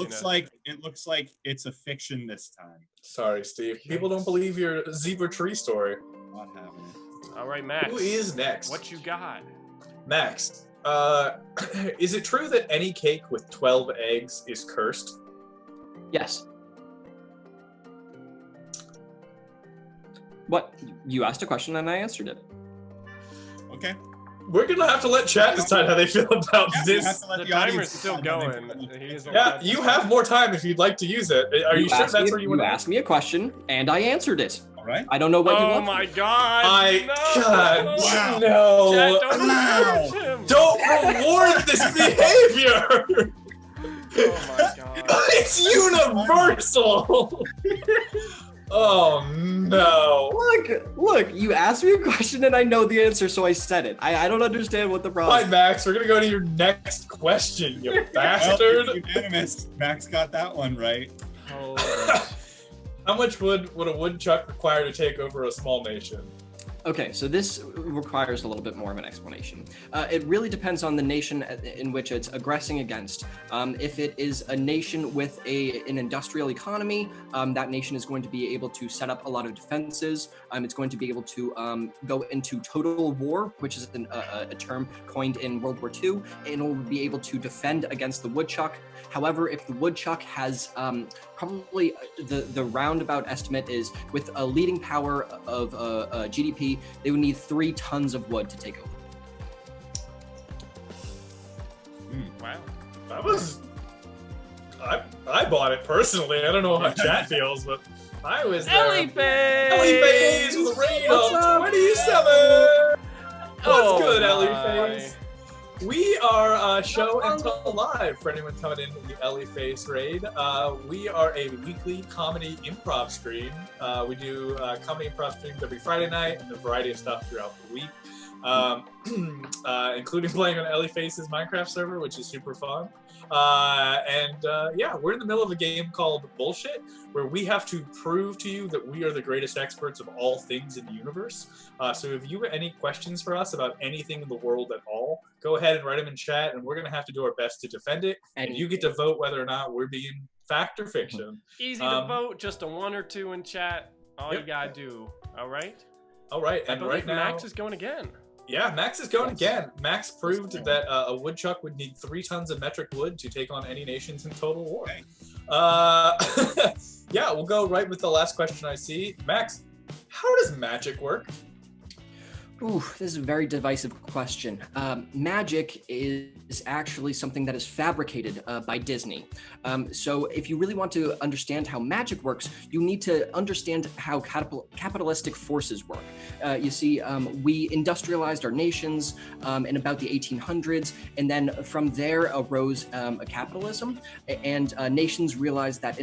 looks like it's a fiction this time. Sorry, Steve. People don't believe your zebra tree story. Not having it. All right, Max. Who is next? What you got? Max, is it true that any cake with 12 eggs is cursed? Yes. What? You asked a question and I answered it. Okay. We're gonna have to let chat decide how they feel about this. The timer's still going. Yeah, you have more time if you'd like to use it. Are you sure that's where you want to asked me a question and I answered it. All right. I don't know what you Oh want. my God! God, Wow. no. Chat, don't encourage him. Don't reward this behavior. Oh my God! It's universal. Oh no. Look, you asked me a question and I know the answer, so I said it. I don't understand what the problem Fine, Max, we're gonna go to your next question, you Well, bastard. it's unanimous. Max got that one right. How much would a woodchuck require to take over a small nation? Okay, so this requires a little bit more of an explanation. It really depends on the nation in which it's aggressing against. If it is a nation with an industrial economy, that nation is going to be able to set up a lot of defenses. It's going to be able to go into total war, which is a term coined in World War II, and it will be able to defend against the woodchuck. However, if the woodchuck has probably the roundabout estimate is with a leading power of GDP, they would need 3 tons of wood to take over. Wow. That was... I bought it personally. I don't know how chat feels, but I was there. Ellie Face with a rating What's of up? 27! What's good, Ellie my. Face? We are show and tell live for anyone coming in the Ellie Face raid. We are a weekly comedy improv stream. We do comedy improv streams every Friday night and a variety of stuff throughout the week, including playing on Ellie Face's Minecraft server, which is super fun. Yeah, we're in the middle of a game called Bullshit, where we have to prove to you that we are the greatest experts of all things in the universe. So if you have any questions for us about anything in the world at all, go ahead and write them in chat, and we're going to have to do our best to defend it. And you get to vote whether or not we're being fact or fiction. Easy to vote, just a 1 or 2 in chat. All you gotta do. All right? All right, and right now... Max is going again. Yeah, Max is going again. Max proved that a woodchuck would need 3 tons of metric wood to take on any nations in total war. Okay. Yeah, we'll go right with the last question I see. Max, how does magic work? Ooh, this is a very divisive question. Magic is actually something that is fabricated by Disney. So if you really want to understand how magic works, you need to understand how capitalistic forces work. You see, we industrialized our nations in about the 1800s, and then from there arose a capitalism, and nations realized that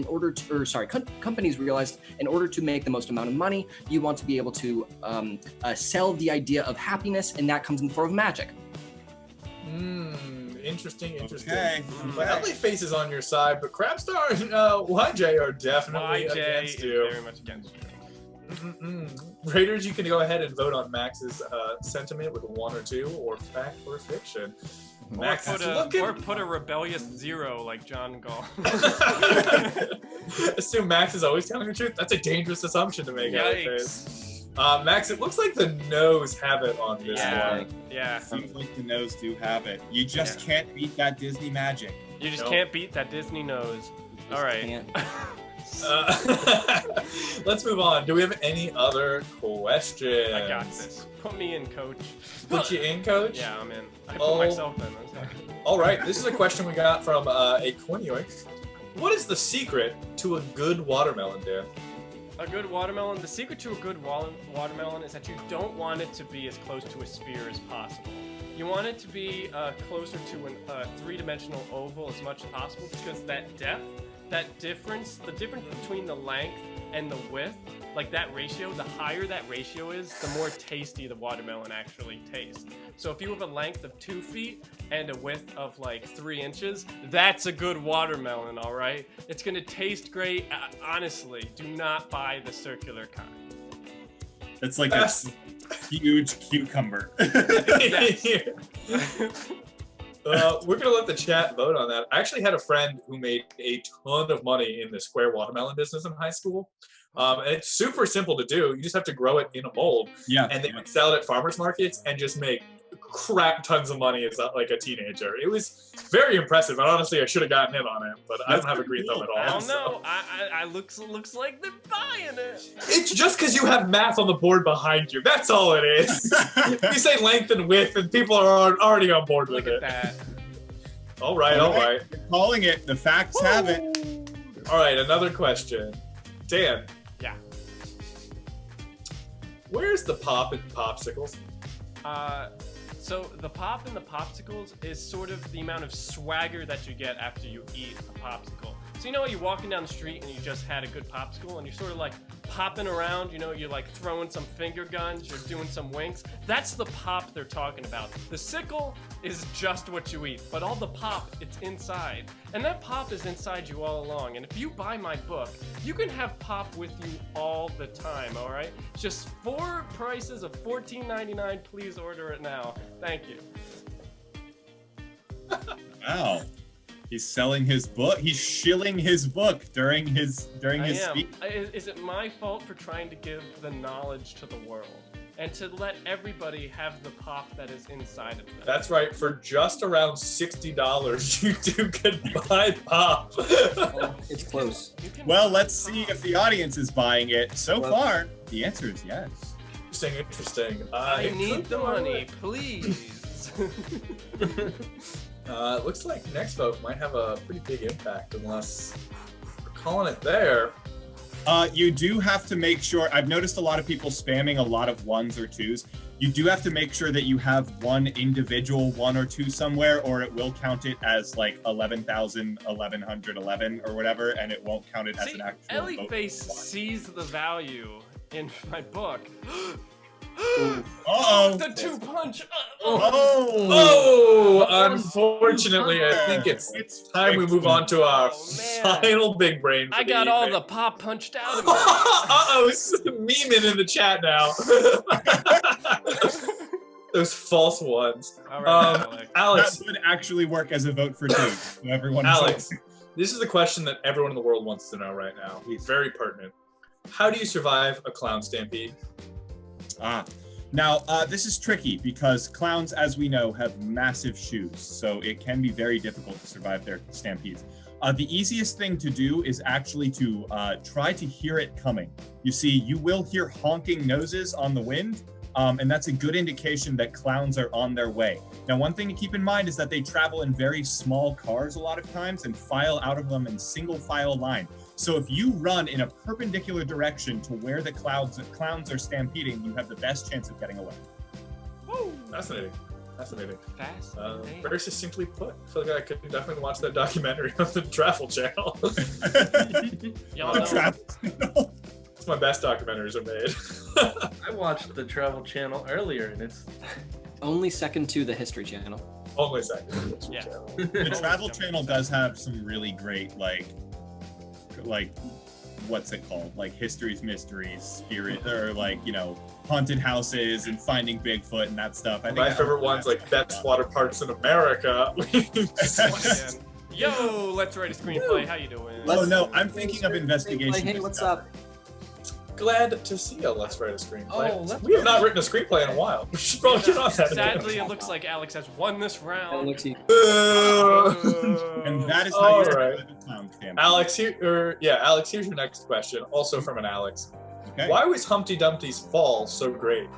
companies realized in order to make the most amount of money, you want to be able to sell the idea of happiness, and that comes in the form of magic. Interesting. Okay. But Ellie Face is on your side, but Crabstar and YJ are definitely against you. Very much against you. Raiders, you can go ahead and vote on Max's sentiment with a 1 or 2, or fact or fiction. Max or put a rebellious 0 like John Gall. Assume Max is always telling the truth? That's a dangerous assumption to make. Ellie Face. Max, it looks like the no's have it on this one. Yeah. Seems like the no's do have it. You just can't beat that Disney magic. You just can't beat that Disney nose. All right. Let's move on. Do we have any other questions? I got this. Put me in, coach. Put you in, coach? Yeah, I'm in. I put myself in. All right. This is a question we got from a Quinioix. What is the secret to a good watermelon, Dan? A good watermelon. The secret to a good watermelon is that you don't want it to be as close to a sphere as possible. You want it to be closer to a 3-dimensional oval as much as possible, because that depth, the difference between the length and the width, like that ratio, the higher that ratio is, the more tasty the watermelon actually tastes. So if you have a length of 2 feet and a width of like 3 inches, that's a good watermelon, all right? It's gonna taste great. Honestly, do not buy the circular kind. It's like a huge cucumber. We're gonna let the chat vote on that. I actually had a friend who made a ton of money in the square watermelon business in high school. And it's super simple to do. You just have to grow it in a mold. Yeah. And they would sell it at farmers markets and just make crap tons of money as like a teenager. It was very impressive. And honestly, I should have gotten in on it, but I don't have a green thumb at all. I don't know. I looks like they're buying it. It's just because you have math on the board behind you. That's all it is. You say length and width, and people are already on board with it. Look at that. All right. You're calling it. The facts have it. All right, another question. Dan. Yeah. Where's the pop in popsicles? So the pop in the popsicles is sort of the amount of swagger that you get after you eat a popsicle. So you know, you're walking down the street and you just had a good popsicle and you're sort of like popping around, you know, you're like throwing some finger guns, you're doing some winks. That's the pop they're talking about. The sickle is just what you eat, but all the pop, it's inside. And that pop is inside you all along. And if you buy my book, you can have pop with you all the time, all right? Just 4 prices of $14.99. Please order it now. Thank you. Wow. He's selling his book. He's shilling his book during his speech. Is it my fault for trying to give the knowledge to the world and to let everybody have the pop that is inside of them? That's right. For just around $60, you two can buy pop. It's close. Well, let's see if the audience is buying it. So far, the answer is yes. Interesting. I need the money, please. It looks like next vote might have a pretty big impact unless we're calling it there. You do have to make sure, I've noticed a lot of people spamming a lot of 1s or 2s. You do have to make sure that you have one individual 1 or 2 somewhere, or it will count it as like 11,1111 or whatever, and it won't count it as an actual Ellie vote. Face sees the value in my book. Uh-oh. The 2-punch. Unfortunately, I think it's time we move on to our final big brain. I got all the pop punched out of me. Uh-oh, memeing in the chat now. Those false ones. All right, Alex. That would actually work as a vote for 2. So everyone Alex, this is the question that everyone in the world wants to know right now. It's very pertinent. How do you survive a clown stampede? Now, this is tricky because clowns, as we know, have massive shoes, so it can be very difficult to survive their stampedes. The easiest thing to do is actually to try to hear it coming. You see, you will hear honking noses on the wind, and that's a good indication that clowns are on their way. Now, one thing to keep in mind is that they travel in very small cars a lot of times and file out of them in single file line. So if you run in a perpendicular direction to where the clowns are stampeding, you have the best chance of getting away. Woo! Fascinating. Fast. Very succinctly put. I feel like I could definitely watch that documentary on the Travel Channel. Travel Channel. It's my best documentaries are made. I watched the Travel Channel earlier, and it's only second to the History Channel. Only second. Yeah. The Travel Channel does have some really great like what's it called? Like History's Mysteries, Spirit, or like, you know, haunted houses and finding Bigfoot and that stuff. I think my favorite one's like best water parks in America. Yo, let's write a screenplay. How you doing? Oh no, I'm thinking of investigation. Hey, what's up? Glad to see you. Let's write a screenplay. Oh, we have not written a screenplay in a while. We should probably get on that. Sadly, it looks like Alex has won this round. And that is how you survive the clown stamp. Alex, here's your next question, also from an Alex. Okay. Why was Humpty Dumpty's fall so great?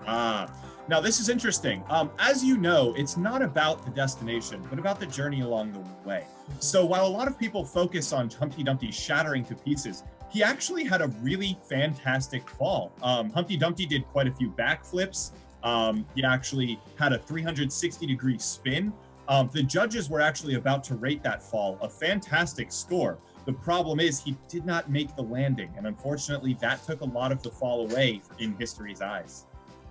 Now this is interesting. As you know, it's not about the destination, but about the journey along the way. So while a lot of people focus on Humpty Dumpty shattering to pieces, he actually had a really fantastic fall. Humpty Dumpty did quite a few backflips. He actually had a 360-degree spin. The judges were actually about to rate that fall a fantastic score, The problem is he did not make the landing, and unfortunately that took a lot of the fall away in history's eyes.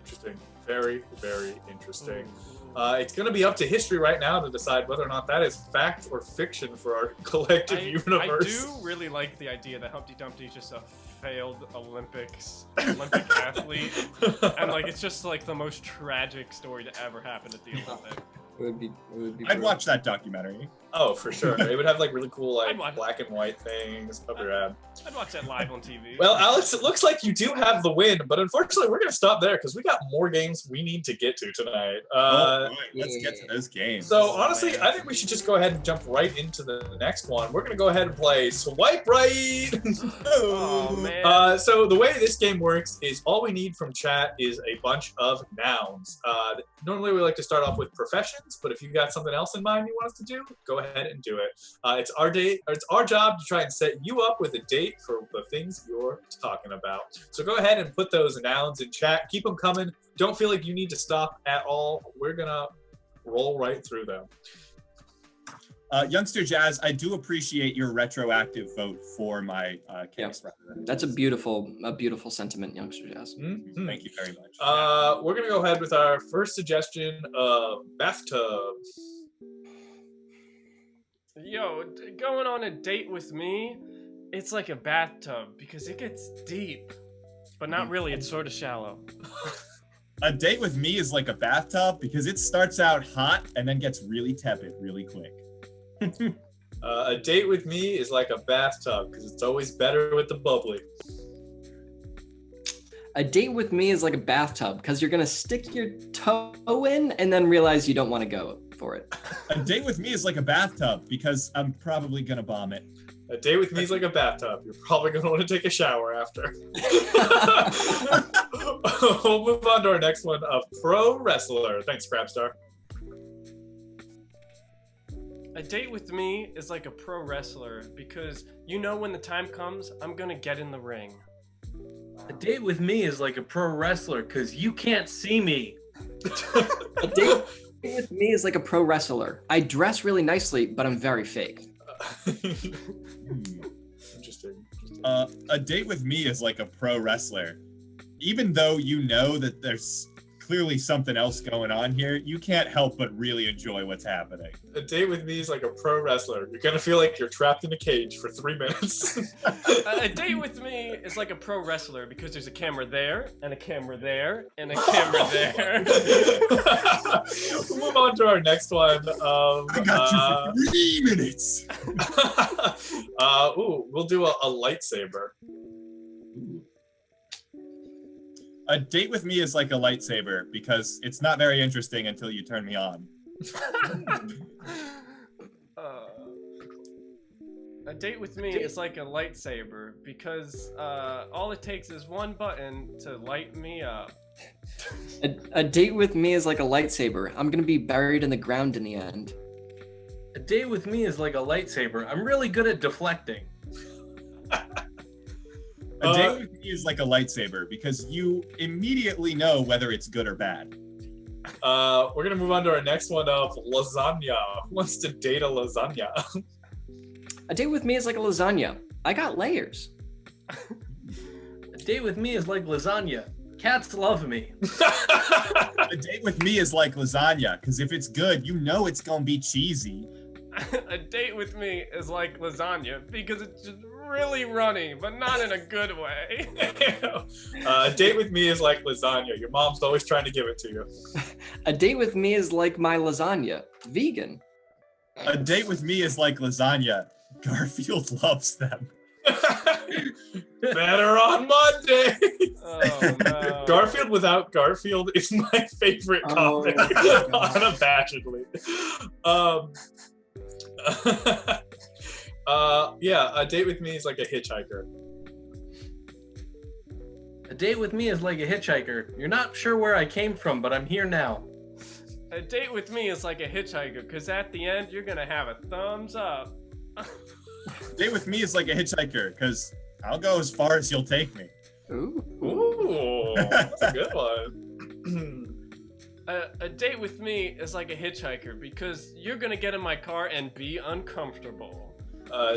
Interesting. Very, very interesting. It's going to be up to history right now to decide whether or not that is fact or fiction for our collective universe. I do really like the idea that Humpty Dumpty is just a failed Olympic athlete, and like it's just like the most tragic story to ever happen at the Olympics. It would be I'd watch that documentary. Oh, for sure. It would have like really cool like black and white things. I'd watch that live on TV. Well, Alex, it looks like you do have the win, but unfortunately, we're going to stop there because we got more games we need to get to tonight. Let's get to those games. So honestly, I think we should just go ahead and jump right into the next one. We're going to go ahead and play Swipe Right. Oh, man. So the way this game works is all we need from chat is a bunch of nouns. Normally, we like to start off with professions, but if you've got something else in mind you want us to do, go ahead and do it. It's our job to try and set you up with a date for the things you're talking about. So go ahead and put those nouns in chat. Keep them coming. Don't feel like you need to stop at all. We're gonna roll right through them. Youngster Jazz, I do appreciate your retroactive vote for my case. That's a beautiful sentiment, Youngster Jazz. Mm-hmm. Thank you very much. We're gonna go ahead with our first suggestion of bathtub. Yo, going on a date with me, it's like a bathtub because it gets deep, but not really. It's sort of shallow. A date with me is like a bathtub because it starts out hot and then gets really tepid really quick. A date with me is like a bathtub because it's always better with the bubbly. A date with me is like a bathtub because you're gonna stick your toe in and then realize you don't want to go for it. A date with me is like a bathtub because I'm probably gonna bomb it. A date with me is like a bathtub. You're probably gonna want to take a shower after. We'll move on to our next one of pro wrestler. Thanks, Crabstar. A date with me is like a pro wrestler because you know when the time comes, I'm gonna get in the ring. A date with me is like a pro wrestler because you can't see me. A date with me is like a pro wrestler. I dress really nicely, but I'm very fake. Interesting. A date with me is like a pro wrestler. Even though you know that there's clearly something else going on here, you can't help but really enjoy what's happening. A date with me is like a pro wrestler. You're gonna feel like you're trapped in a cage for 3 minutes. A date with me is like a pro wrestler because there's a camera there, and a camera there, and a camera there. We'll move on to our next one. I got you for 3 minutes. We'll do a lightsaber. A date with me is like a lightsaber because it's not very interesting until you turn me on. A date with me is like a lightsaber because all it takes is one button to light me up. A date with me is like a lightsaber. I'm gonna be buried in the ground in the end. A date with me is like a lightsaber. I'm really good at deflecting. A date with me is like a lightsaber because you immediately know whether it's good or bad. We're gonna move on to our next one of lasagna. Who wants to date a lasagna? A date with me is like a lasagna. I got layers. A date with me is like lasagna. Cats love me. A date with me is like lasagna because if it's good, you know it's gonna be cheesy. A date with me is like lasagna because it's just really runny, but not in a good way. A date with me is like lasagna. Your mom's always trying to give it to you. A date with me is like my lasagna. Vegan. A date with me is like lasagna. Garfield loves them. Better on Monday. Oh, no. Garfield without Garfield is my favorite comic, unabashedly. Yeah, a date with me is like a hitchhiker. A date with me is like a hitchhiker. You're not sure where I came from, but I'm here now. A date with me is like a hitchhiker because at the end you're gonna have a thumbs up. A date with me is like a hitchhiker because I'll go as far as you'll take me. Ooh, that's a good one. A date with me is like a hitchhiker because you're gonna get in my car and be uncomfortable.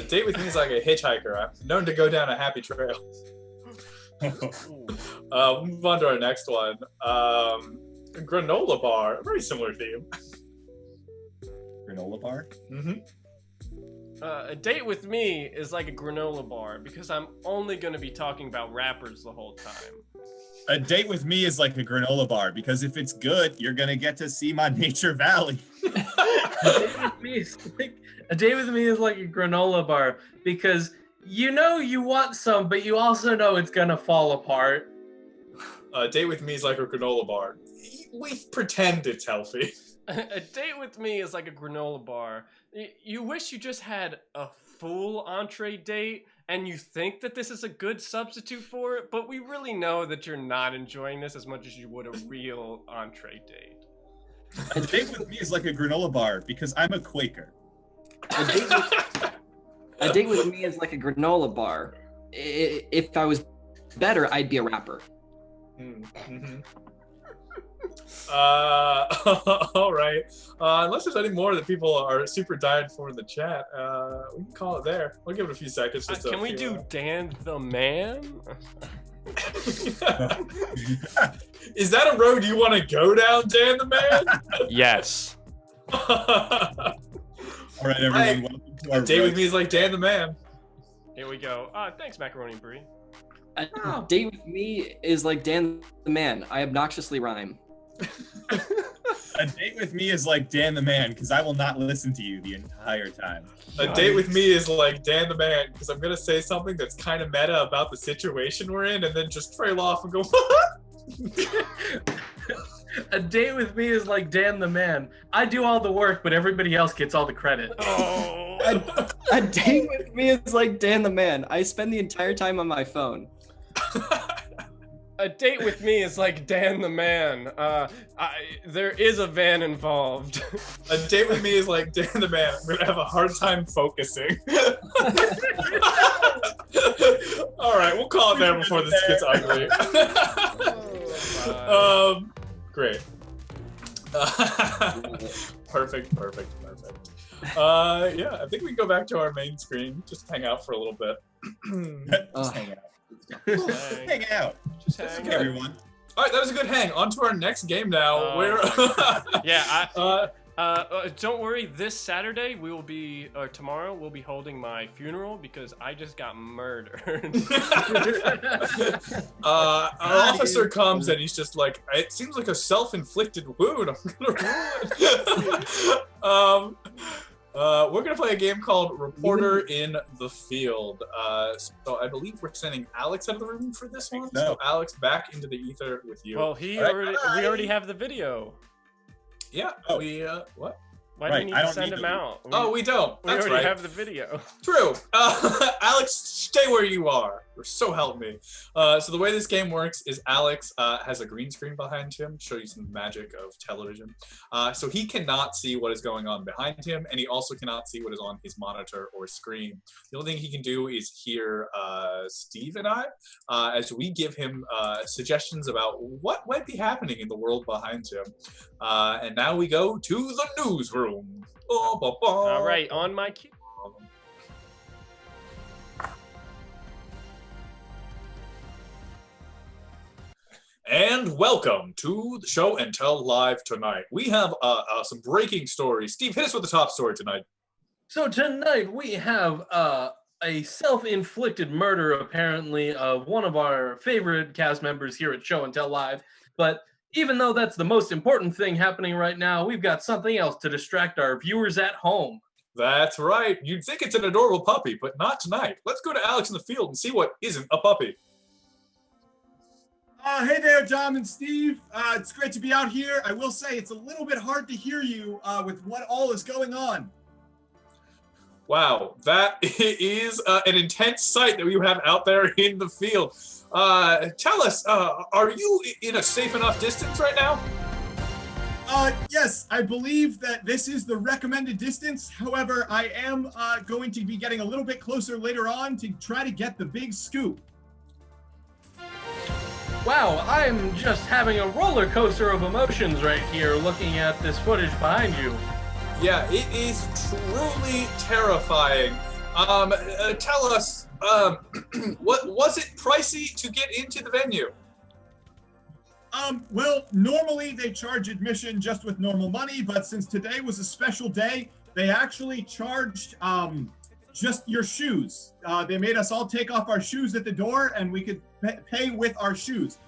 Date with me is like a hitchhiker. I'm known to go down a happy trail. We'll move on to our next one. Granola bar, a very similar theme. Granola bar? Mm-hmm. A date with me is like a granola bar because I'm only going to be talking about rappers the whole time. A date with me is like a granola bar because if it's good, you're gonna get to see my nature valley. A date with me is like a granola bar because you know you want some, but you also know it's gonna fall apart. A date with me is like a granola bar. We pretend it's healthy. A date with me is like a granola bar. You wish you just had a full entree date, and you think that this is a good substitute for it, but we really know that you're not enjoying this as much as you would a real entree date. A date with me is like a granola bar because I'm a Quaker. A date with me is like a granola bar. If I was better, I'd be a rapper. Mm-hmm. All right. Unless there's any more that people are super dying for in the chat, we can call it there. We'll give it a few seconds. Just can we do Dan the Man? Is that a road you want to go down, Dan the Man? Yes. All right, everyone. Welcome to our date with me is like Dan the Man. Here we go. Thanks, Macaroni Brie. A date with me is like Dan the Man. I obnoxiously rhyme. A date with me is like Dan the Man because I will not listen to you the entire time. A date with me is like Dan the Man because I'm gonna say something that's kind of meta about the situation we're in, and then just trail off and go. A date with me is like Dan the Man. I do all the work, but everybody else gets all the credit. Oh. A date with me is like Dan the Man. I spend the entire time on my phone. A date with me is like Dan the Man. There is a van involved. A date with me is like Dan the Man. I'm gonna have a hard time focusing. All right, we'll call it there before this gets ugly. Great. Perfect. Yeah, I think we can go back to our main screen. Just hang out for a little bit. Just hang out. Hang out. Just hang out. Everyone. All right, that was a good hang. On to our next game now. Don't worry. This Saturday tomorrow we'll be holding my funeral because I just got murdered. Our officer comes and he's just like, it seems like a self-inflicted wound. I'm gonna ruin it. We're gonna play a game called Reporter in the Field. So I believe we're sending Alex out of the room for this one. No. So Alex, back into the ether with you. Well, we already have the video. Yeah. Oh. What? Why do you need to send him out? We don't. We That's already right. have the video. True. Alex, stay where you are. Or so help me. So the way this game works is Alex has a green screen behind him, show you some magic of television. So he cannot see what is going on behind him, and he also cannot see what is on his monitor or screen. The only thing he can do is hear Steve and I as we give him suggestions about what might be happening in the world behind him. And now we go to the newsroom. All right, on my cue. And welcome to the Show and Tell Live tonight. We have some breaking stories. Steve, hit us with the top story tonight. So tonight we have a self-inflicted murder, apparently, of one of our favorite cast members here at Show and Tell Live. But even though that's the most important thing happening right now, we've got something else to distract our viewers at home. That's right. You'd think it's an adorable puppy, but not tonight. Let's go to Alex in the field and see what isn't a puppy. Hey there, Dom and Steve. It's great to be out here. I will say it's a little bit hard to hear you with what all is going on. Wow, that is an intense sight that you have out there in the field. Tell us, are you in a safe enough distance right now? Yes, I believe that this is the recommended distance. However, I am going to be getting a little bit closer later on to try to get the big scoop. Wow, I'm just having a roller coaster of emotions right here looking at this footage behind you. Yeah, it is truly terrifying. Tell us, what was it pricey to get into the venue? Well, normally they charge admission just with normal money, but since today was a special day, they actually charged just your shoes. They made us all take off our shoes at the door, and we could pay with our shoes.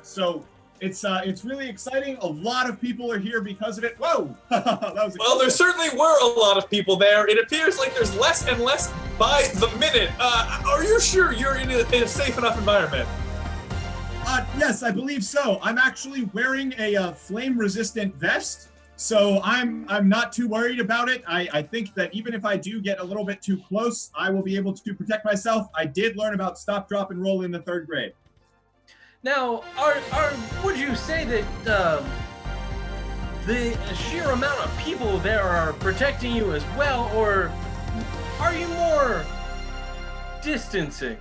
So it's really exciting. A lot of people are here because of it. Whoa! Well, there certainly were a lot of people there. It appears like there's less and less by the minute. Are you sure you're in a safe enough environment? Yes, I believe so. I'm actually wearing a flame-resistant vest, so I'm not too worried about it. I think that even if I do get a little bit too close, I will be able to protect myself. I did learn about stop, drop, and roll in the 3rd grade. Now, would you say that the sheer amount of people there are protecting you as well, or are you more distancing?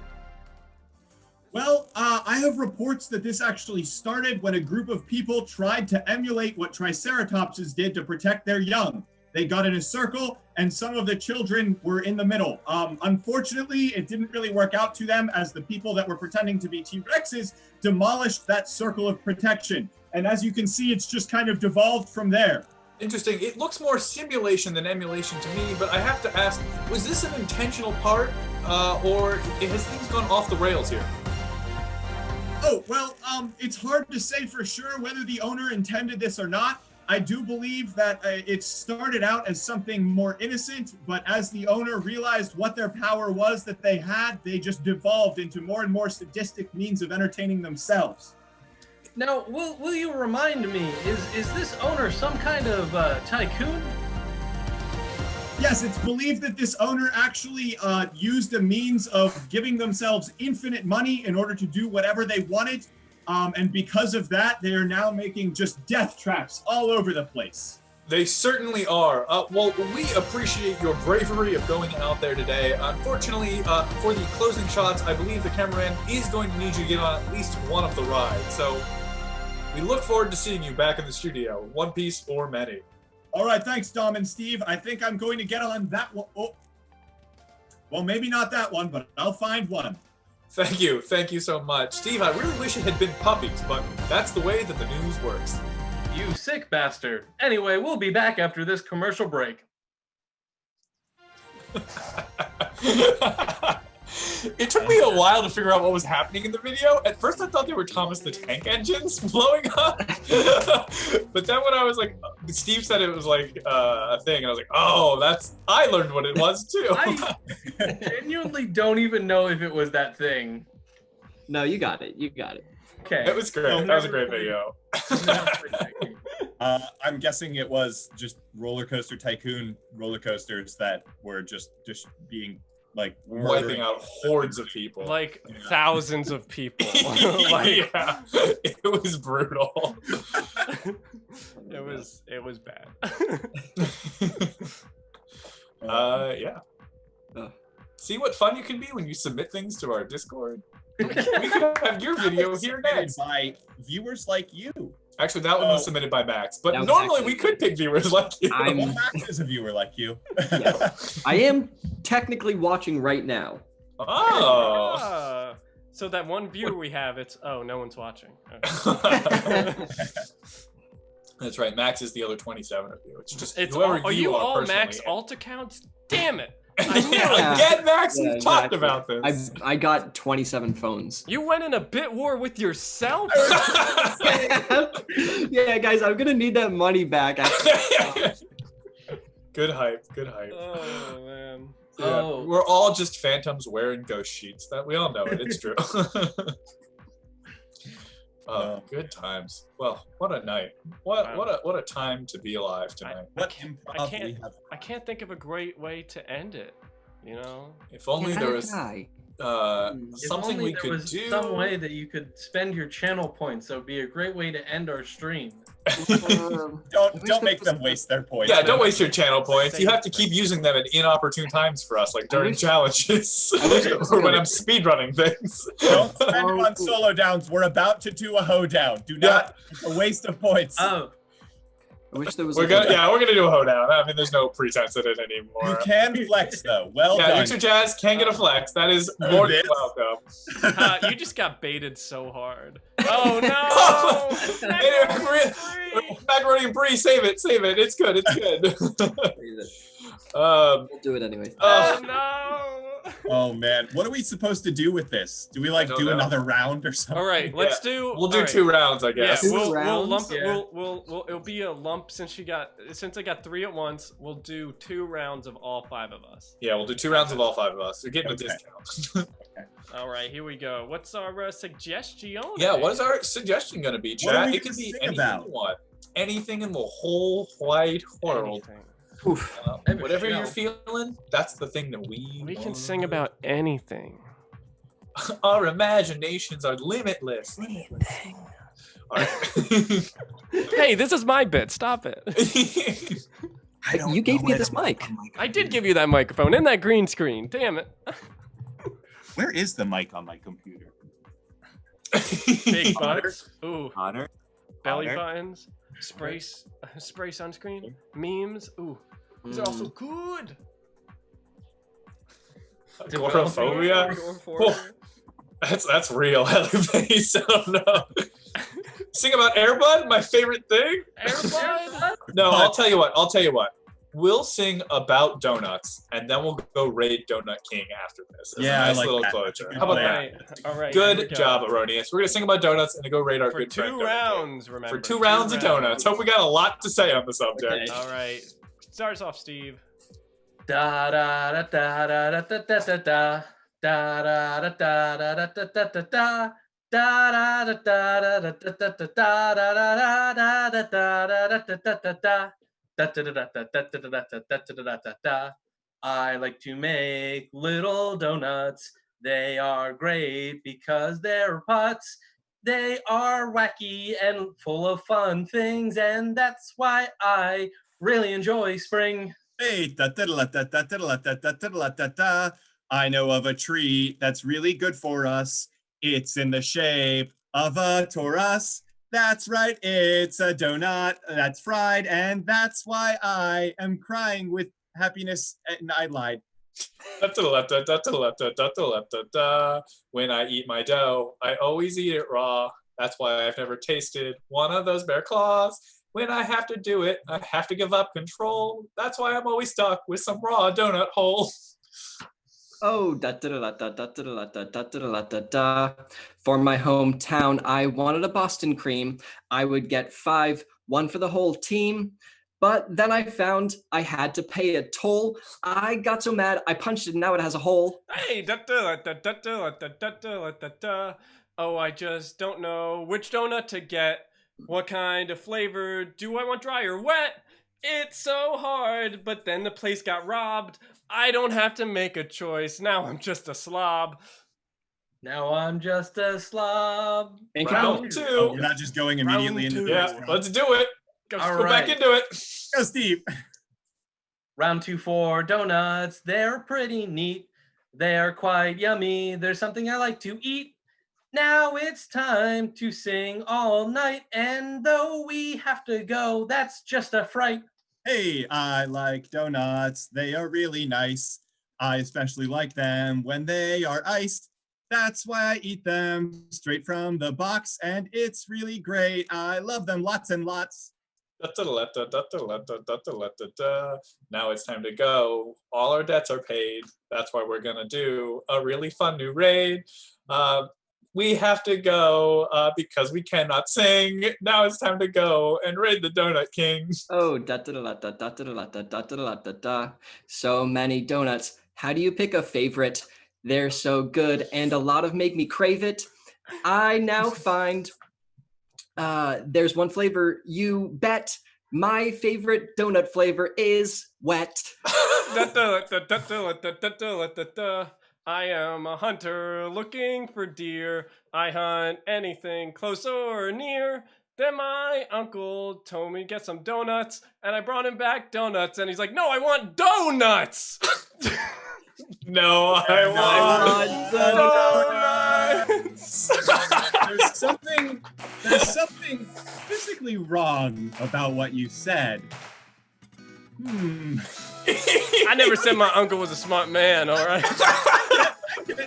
Well, I have reports that this actually started when a group of people tried to emulate what Triceratopses did to protect their young. They got in a circle, and some of the children were in the middle. Unfortunately, it didn't really work out to them, as the people that were pretending to be T-Rexes demolished that circle of protection. And as you can see, it's just kind of devolved from there. Interesting. It looks more simulation than emulation to me, but I have to ask, was this an intentional part, or has things gone off the rails here? Oh, well, it's hard to say for sure whether the owner intended this or not. I do believe that it started out as something more innocent, but as the owner realized what their power was that they had, they just devolved into more and more sadistic means of entertaining themselves. Now, will you remind me, is this owner some kind of tycoon? Yes, it's believed that this owner actually used a means of giving themselves infinite money in order to do whatever they wanted. And because of that, they are now making just death traps all over the place. They certainly are. Well, we appreciate your bravery of going out there today. Unfortunately, for the closing shots, I believe the cameraman is going to need you to get on at least one of the rides. So we look forward to seeing you back in the studio, one piece or many. All right, thanks, Dom and Steve. I think I'm going to get on that one. Oh. Well, maybe not that one, but I'll find one. Thank you so much. Steve, I really wish it had been puppies, but that's the way that the news works. You sick bastard. Anyway, we'll be back after this commercial break. It took me a while to figure out what was happening in the video. At first I thought they were Thomas the Tank Engines blowing up. But then when I was like, Steve said it was like a thing, and I was like, oh, I learned what it was too. I genuinely don't even know if it was that thing. No, you got it. Okay. It was great. That was a great video. I'm guessing it was just roller coaster tycoon roller coasters that were just being like wiping out hordes of people, like thousands of people. Like, yeah, it was brutal. It was bad. Yeah. See what fun you can be when you submit things to our Discord. We could have your video here next by viewers like you. Actually, that one was submitted by Max, but normally we could pick viewers like you. Max is a viewer like you. Yeah. I am technically watching right now. Oh. So that one viewer we have, no one's watching. Okay. That's right. Max is the other 27 of you. It's just whoever are you all personally. Max alt accounts? Damn it. Again, Max, we've talked about this. I got 27 phones. You went in a bit war with yourself? Yeah, guys, I'm gonna need that money back. Good hype. Oh, man. Yeah, we're all just phantoms wearing ghost sheets. That we all know it. It's true. Good times. Well, what a night. What a time to be alive tonight. I can't think of a great way to end it. You know? If only there was something we could do. Some way that you could spend your channel points. That would be a great way to end our stream. Don't make them waste their points. Yeah, don't waste your channel points. You have to keep using them at inopportune times for us, like during challenges or when I'm speedrunning things. Don't spend them on solo downs. We're about to do a hoedown. Do not. It's a waste of points. Oh. I wish there was. We're gonna do a hoedown. I mean, there's no pretense in it You anymore. can flex though. Well Yeah, done. Uxor Jazz can get a flex. That is more than welcome. You just got baited so hard. Oh no! Macaroni and brie, save it. It's good. We'll do it anyway. Oh no! Oh man, what are we supposed to do with this? Do we do another round or something? All right, let's do. We'll do 2 rounds, I guess. Yeah, Two we'll lump. rounds? It'll be a lump since I got 3 at once. We'll do 2 rounds of all 5 of us. Yeah, we'll do 2 rounds of all 5 of us. You're getting a discount. All right, here we go. What's our suggestion? Yeah, what is our suggestion gonna be, What are chat? we It could be gonna sing anything about? you want. Anything in the whole wide world. Anything. Oof. Whatever you're feeling, that's the thing that we can want. sing about anything. Our imaginations are limitless. All right. Hey, this is my bit. Stop it. You gave me this mic. I did give you that microphone and that green screen. Damn it. Where is the mic on my computer? Big butts. Ooh. Connor? Belly Connor? buttons. Spray sunscreen. Memes. Ooh. These are also good. Agoraphobia? Oh, that's real. Face. I don't know. Sing about Airbud, my favorite thing. Airbud? No, I'll tell you what. We'll sing about donuts, and then we'll go raid Donut King after this. As Yeah, a I nice like little that. closure. That's a How about good that? plan. All right. Here we Good go. job, Erroneous. We're gonna sing about donuts and then go raid our For good friend. 2 Donut King. rounds, remember. For 2 rounds of donuts. Hope we got a lot to say on the subject. Okay. All right. Starts off, Steve. Da da da da da da da da da da da da da da da da da da. Da da da da da da da da da da da. I like to make little donuts. They are great because they're pots. They are wacky and full of fun things, and that's why I really enjoy spring. Hey, da da da da da da da da da da da. I know of a tree that's really good for us. It's in the shape of a torus. That's right, it's a donut that's fried, and that's why I am crying with happiness. And I lied. When I eat my dough, I always eat it raw. That's why I've never tasted one of those bear claws. When I have to do it, I have to give up control. That's why I'm always stuck with some raw donut hole. Oh, da da da da da da da da da da da. For my hometown, I wanted a Boston cream. I would get 5, 1 for the whole team. But then I found I had to pay a toll. I got so mad, I punched it, and now it has a hole. Hey, da da da da da da da da da da. Oh, I just don't know which donut to get. What kind of flavor do I want, dry or wet? It's so hard, but then the place got robbed. I don't have to make a choice. Now I'm just a slob. Now I'm just a slob. Round 2. Oh, we're not just going immediately into the Yeah, next round. let's do it. Let's All go back right. into it. Go, Steve. Round 2 for donuts. They're pretty neat. They're quite yummy. There's something I like to eat. Now it's time to sing all night. And though we have to go, that's just a fright. Hey, I like donuts. They are really nice. I especially like them when they are iced. That's why I eat them straight from the box, and it's really great. I love them lots and lots. Now it's time to go. All our debts are paid. That's why we're gonna do a really fun new raid. We have to go because we cannot sing. Now it's time to go and raid the Donut King. Oh, da da da da da da da da da da da da. So many donuts. How do you pick a favorite? They're so good, and a lot of make me crave it. I now find there's one flavor you bet. My favorite donut flavor is wet. I am a hunter looking for deer. I hunt anything close or near. Then my uncle told me to get some donuts, and I brought him back donuts, and he's like, "No, I want donuts." No, I want donuts. There's something that There's something physically wrong about what you said. I never said my uncle was a smart man, all right?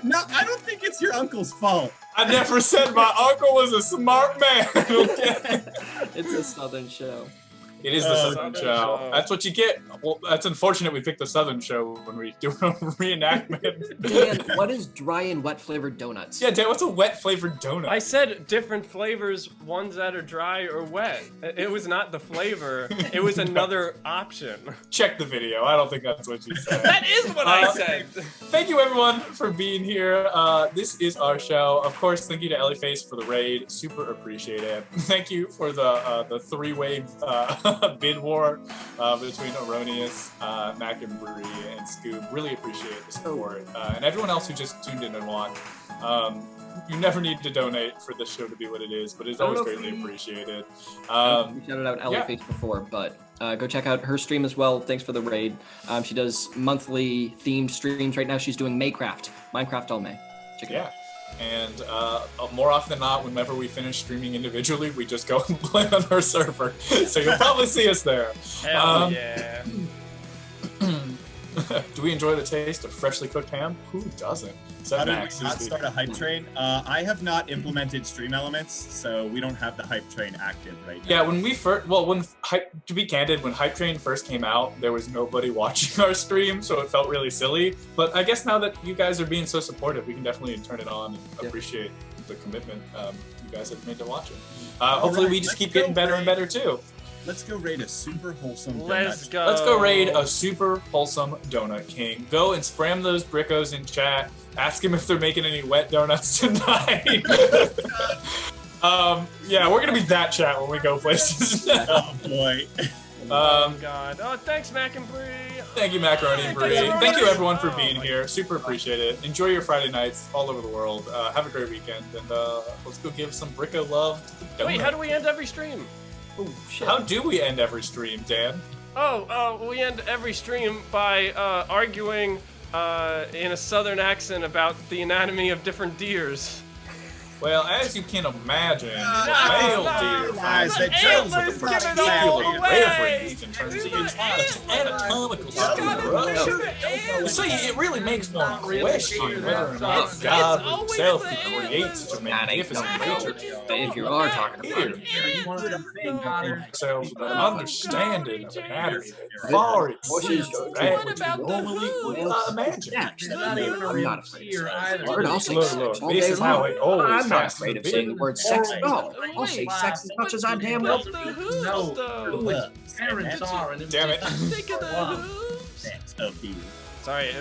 No, I don't think it's your uncle's fault. I never said my uncle was a smart man. Okay? It's a Southern show. It is the Southern Southern show. show. That's what you get. Well, that's unfortunate we picked the Southern show when we do a reenactment. Dan, what is dry and wet flavored donuts? Yeah, Dan, what's a wet flavored donut? I said different flavors, ones that are dry or wet. It was not the flavor. It was another option. Check the video. I don't think that's what you said. That is what I said. Thank you, everyone, for being here. This is our show. Of course, thank you to Ellieface for the raid. Super appreciate it. Thank you for the three-way bid war between Erroneous, Mac and Brewery, and Scoob. Really appreciate the support. And everyone else who just tuned in and watched. You never need to donate for this show to be what it is, but it's always greatly appreciated. We shouted out Ellieface before, but go check out her stream as well. Thanks for the raid. She does monthly themed streams. Right now she's doing Minecraft all May. Check it out. And more often than not, whenever we finish streaming individually, we just go and play on her server. So you'll probably see us there. Hell yeah. Do we enjoy the taste of freshly cooked ham? Who doesn't? How did we not start a hype train? I have not implemented stream elements, so we don't have the hype train active right now. Yeah, when we first, to be candid, when Hype Train first came out, there was nobody watching our stream, so it felt really silly. But I guess now that you guys are being so supportive, we can definitely turn it on and appreciate the commitment you guys have made to watch it. Hopefully we just keep getting better and better too. Let's go raid a super wholesome Let's donut. Let's go raid a super wholesome donut king. Go and spam those brickos in chat. Ask them if they're making any wet donuts tonight. Yeah, we're gonna be that chat when we go places. Oh boy. Oh god. Oh, thanks, Mac and Bree. Thank you, Macaroni and Brie. Thank you, everyone, for being here. Super appreciate it. Enjoy your Friday nights all over the world. Have a great weekend, and let's go give some bricko love to the donut. Wait, how do we end every stream? Oh, shit. How do we end every stream, Dan? We end every stream by arguing in a southern accent about the anatomy of different deers. Well, as you can imagine, male deer guys, finds that themselves Let's with a give it all particularly away. reverence in terms of anatomical structure. You see, it really makes one question whether or not God himself could create such a magnificent creature. If you are talking about Here, themselves with an understanding of anatomy that far exceeds that which you normally would imagine. Not even a I'm real not afraid of deer sex. either. Lord, I'll say Look, sex all this day is how long. it always I'm not has to afraid of be. saying the word sex at all. I'll say sex as much as I damn well. No, which parents are, and Damn it. Think of the hooves. Sex appeal. Sorry.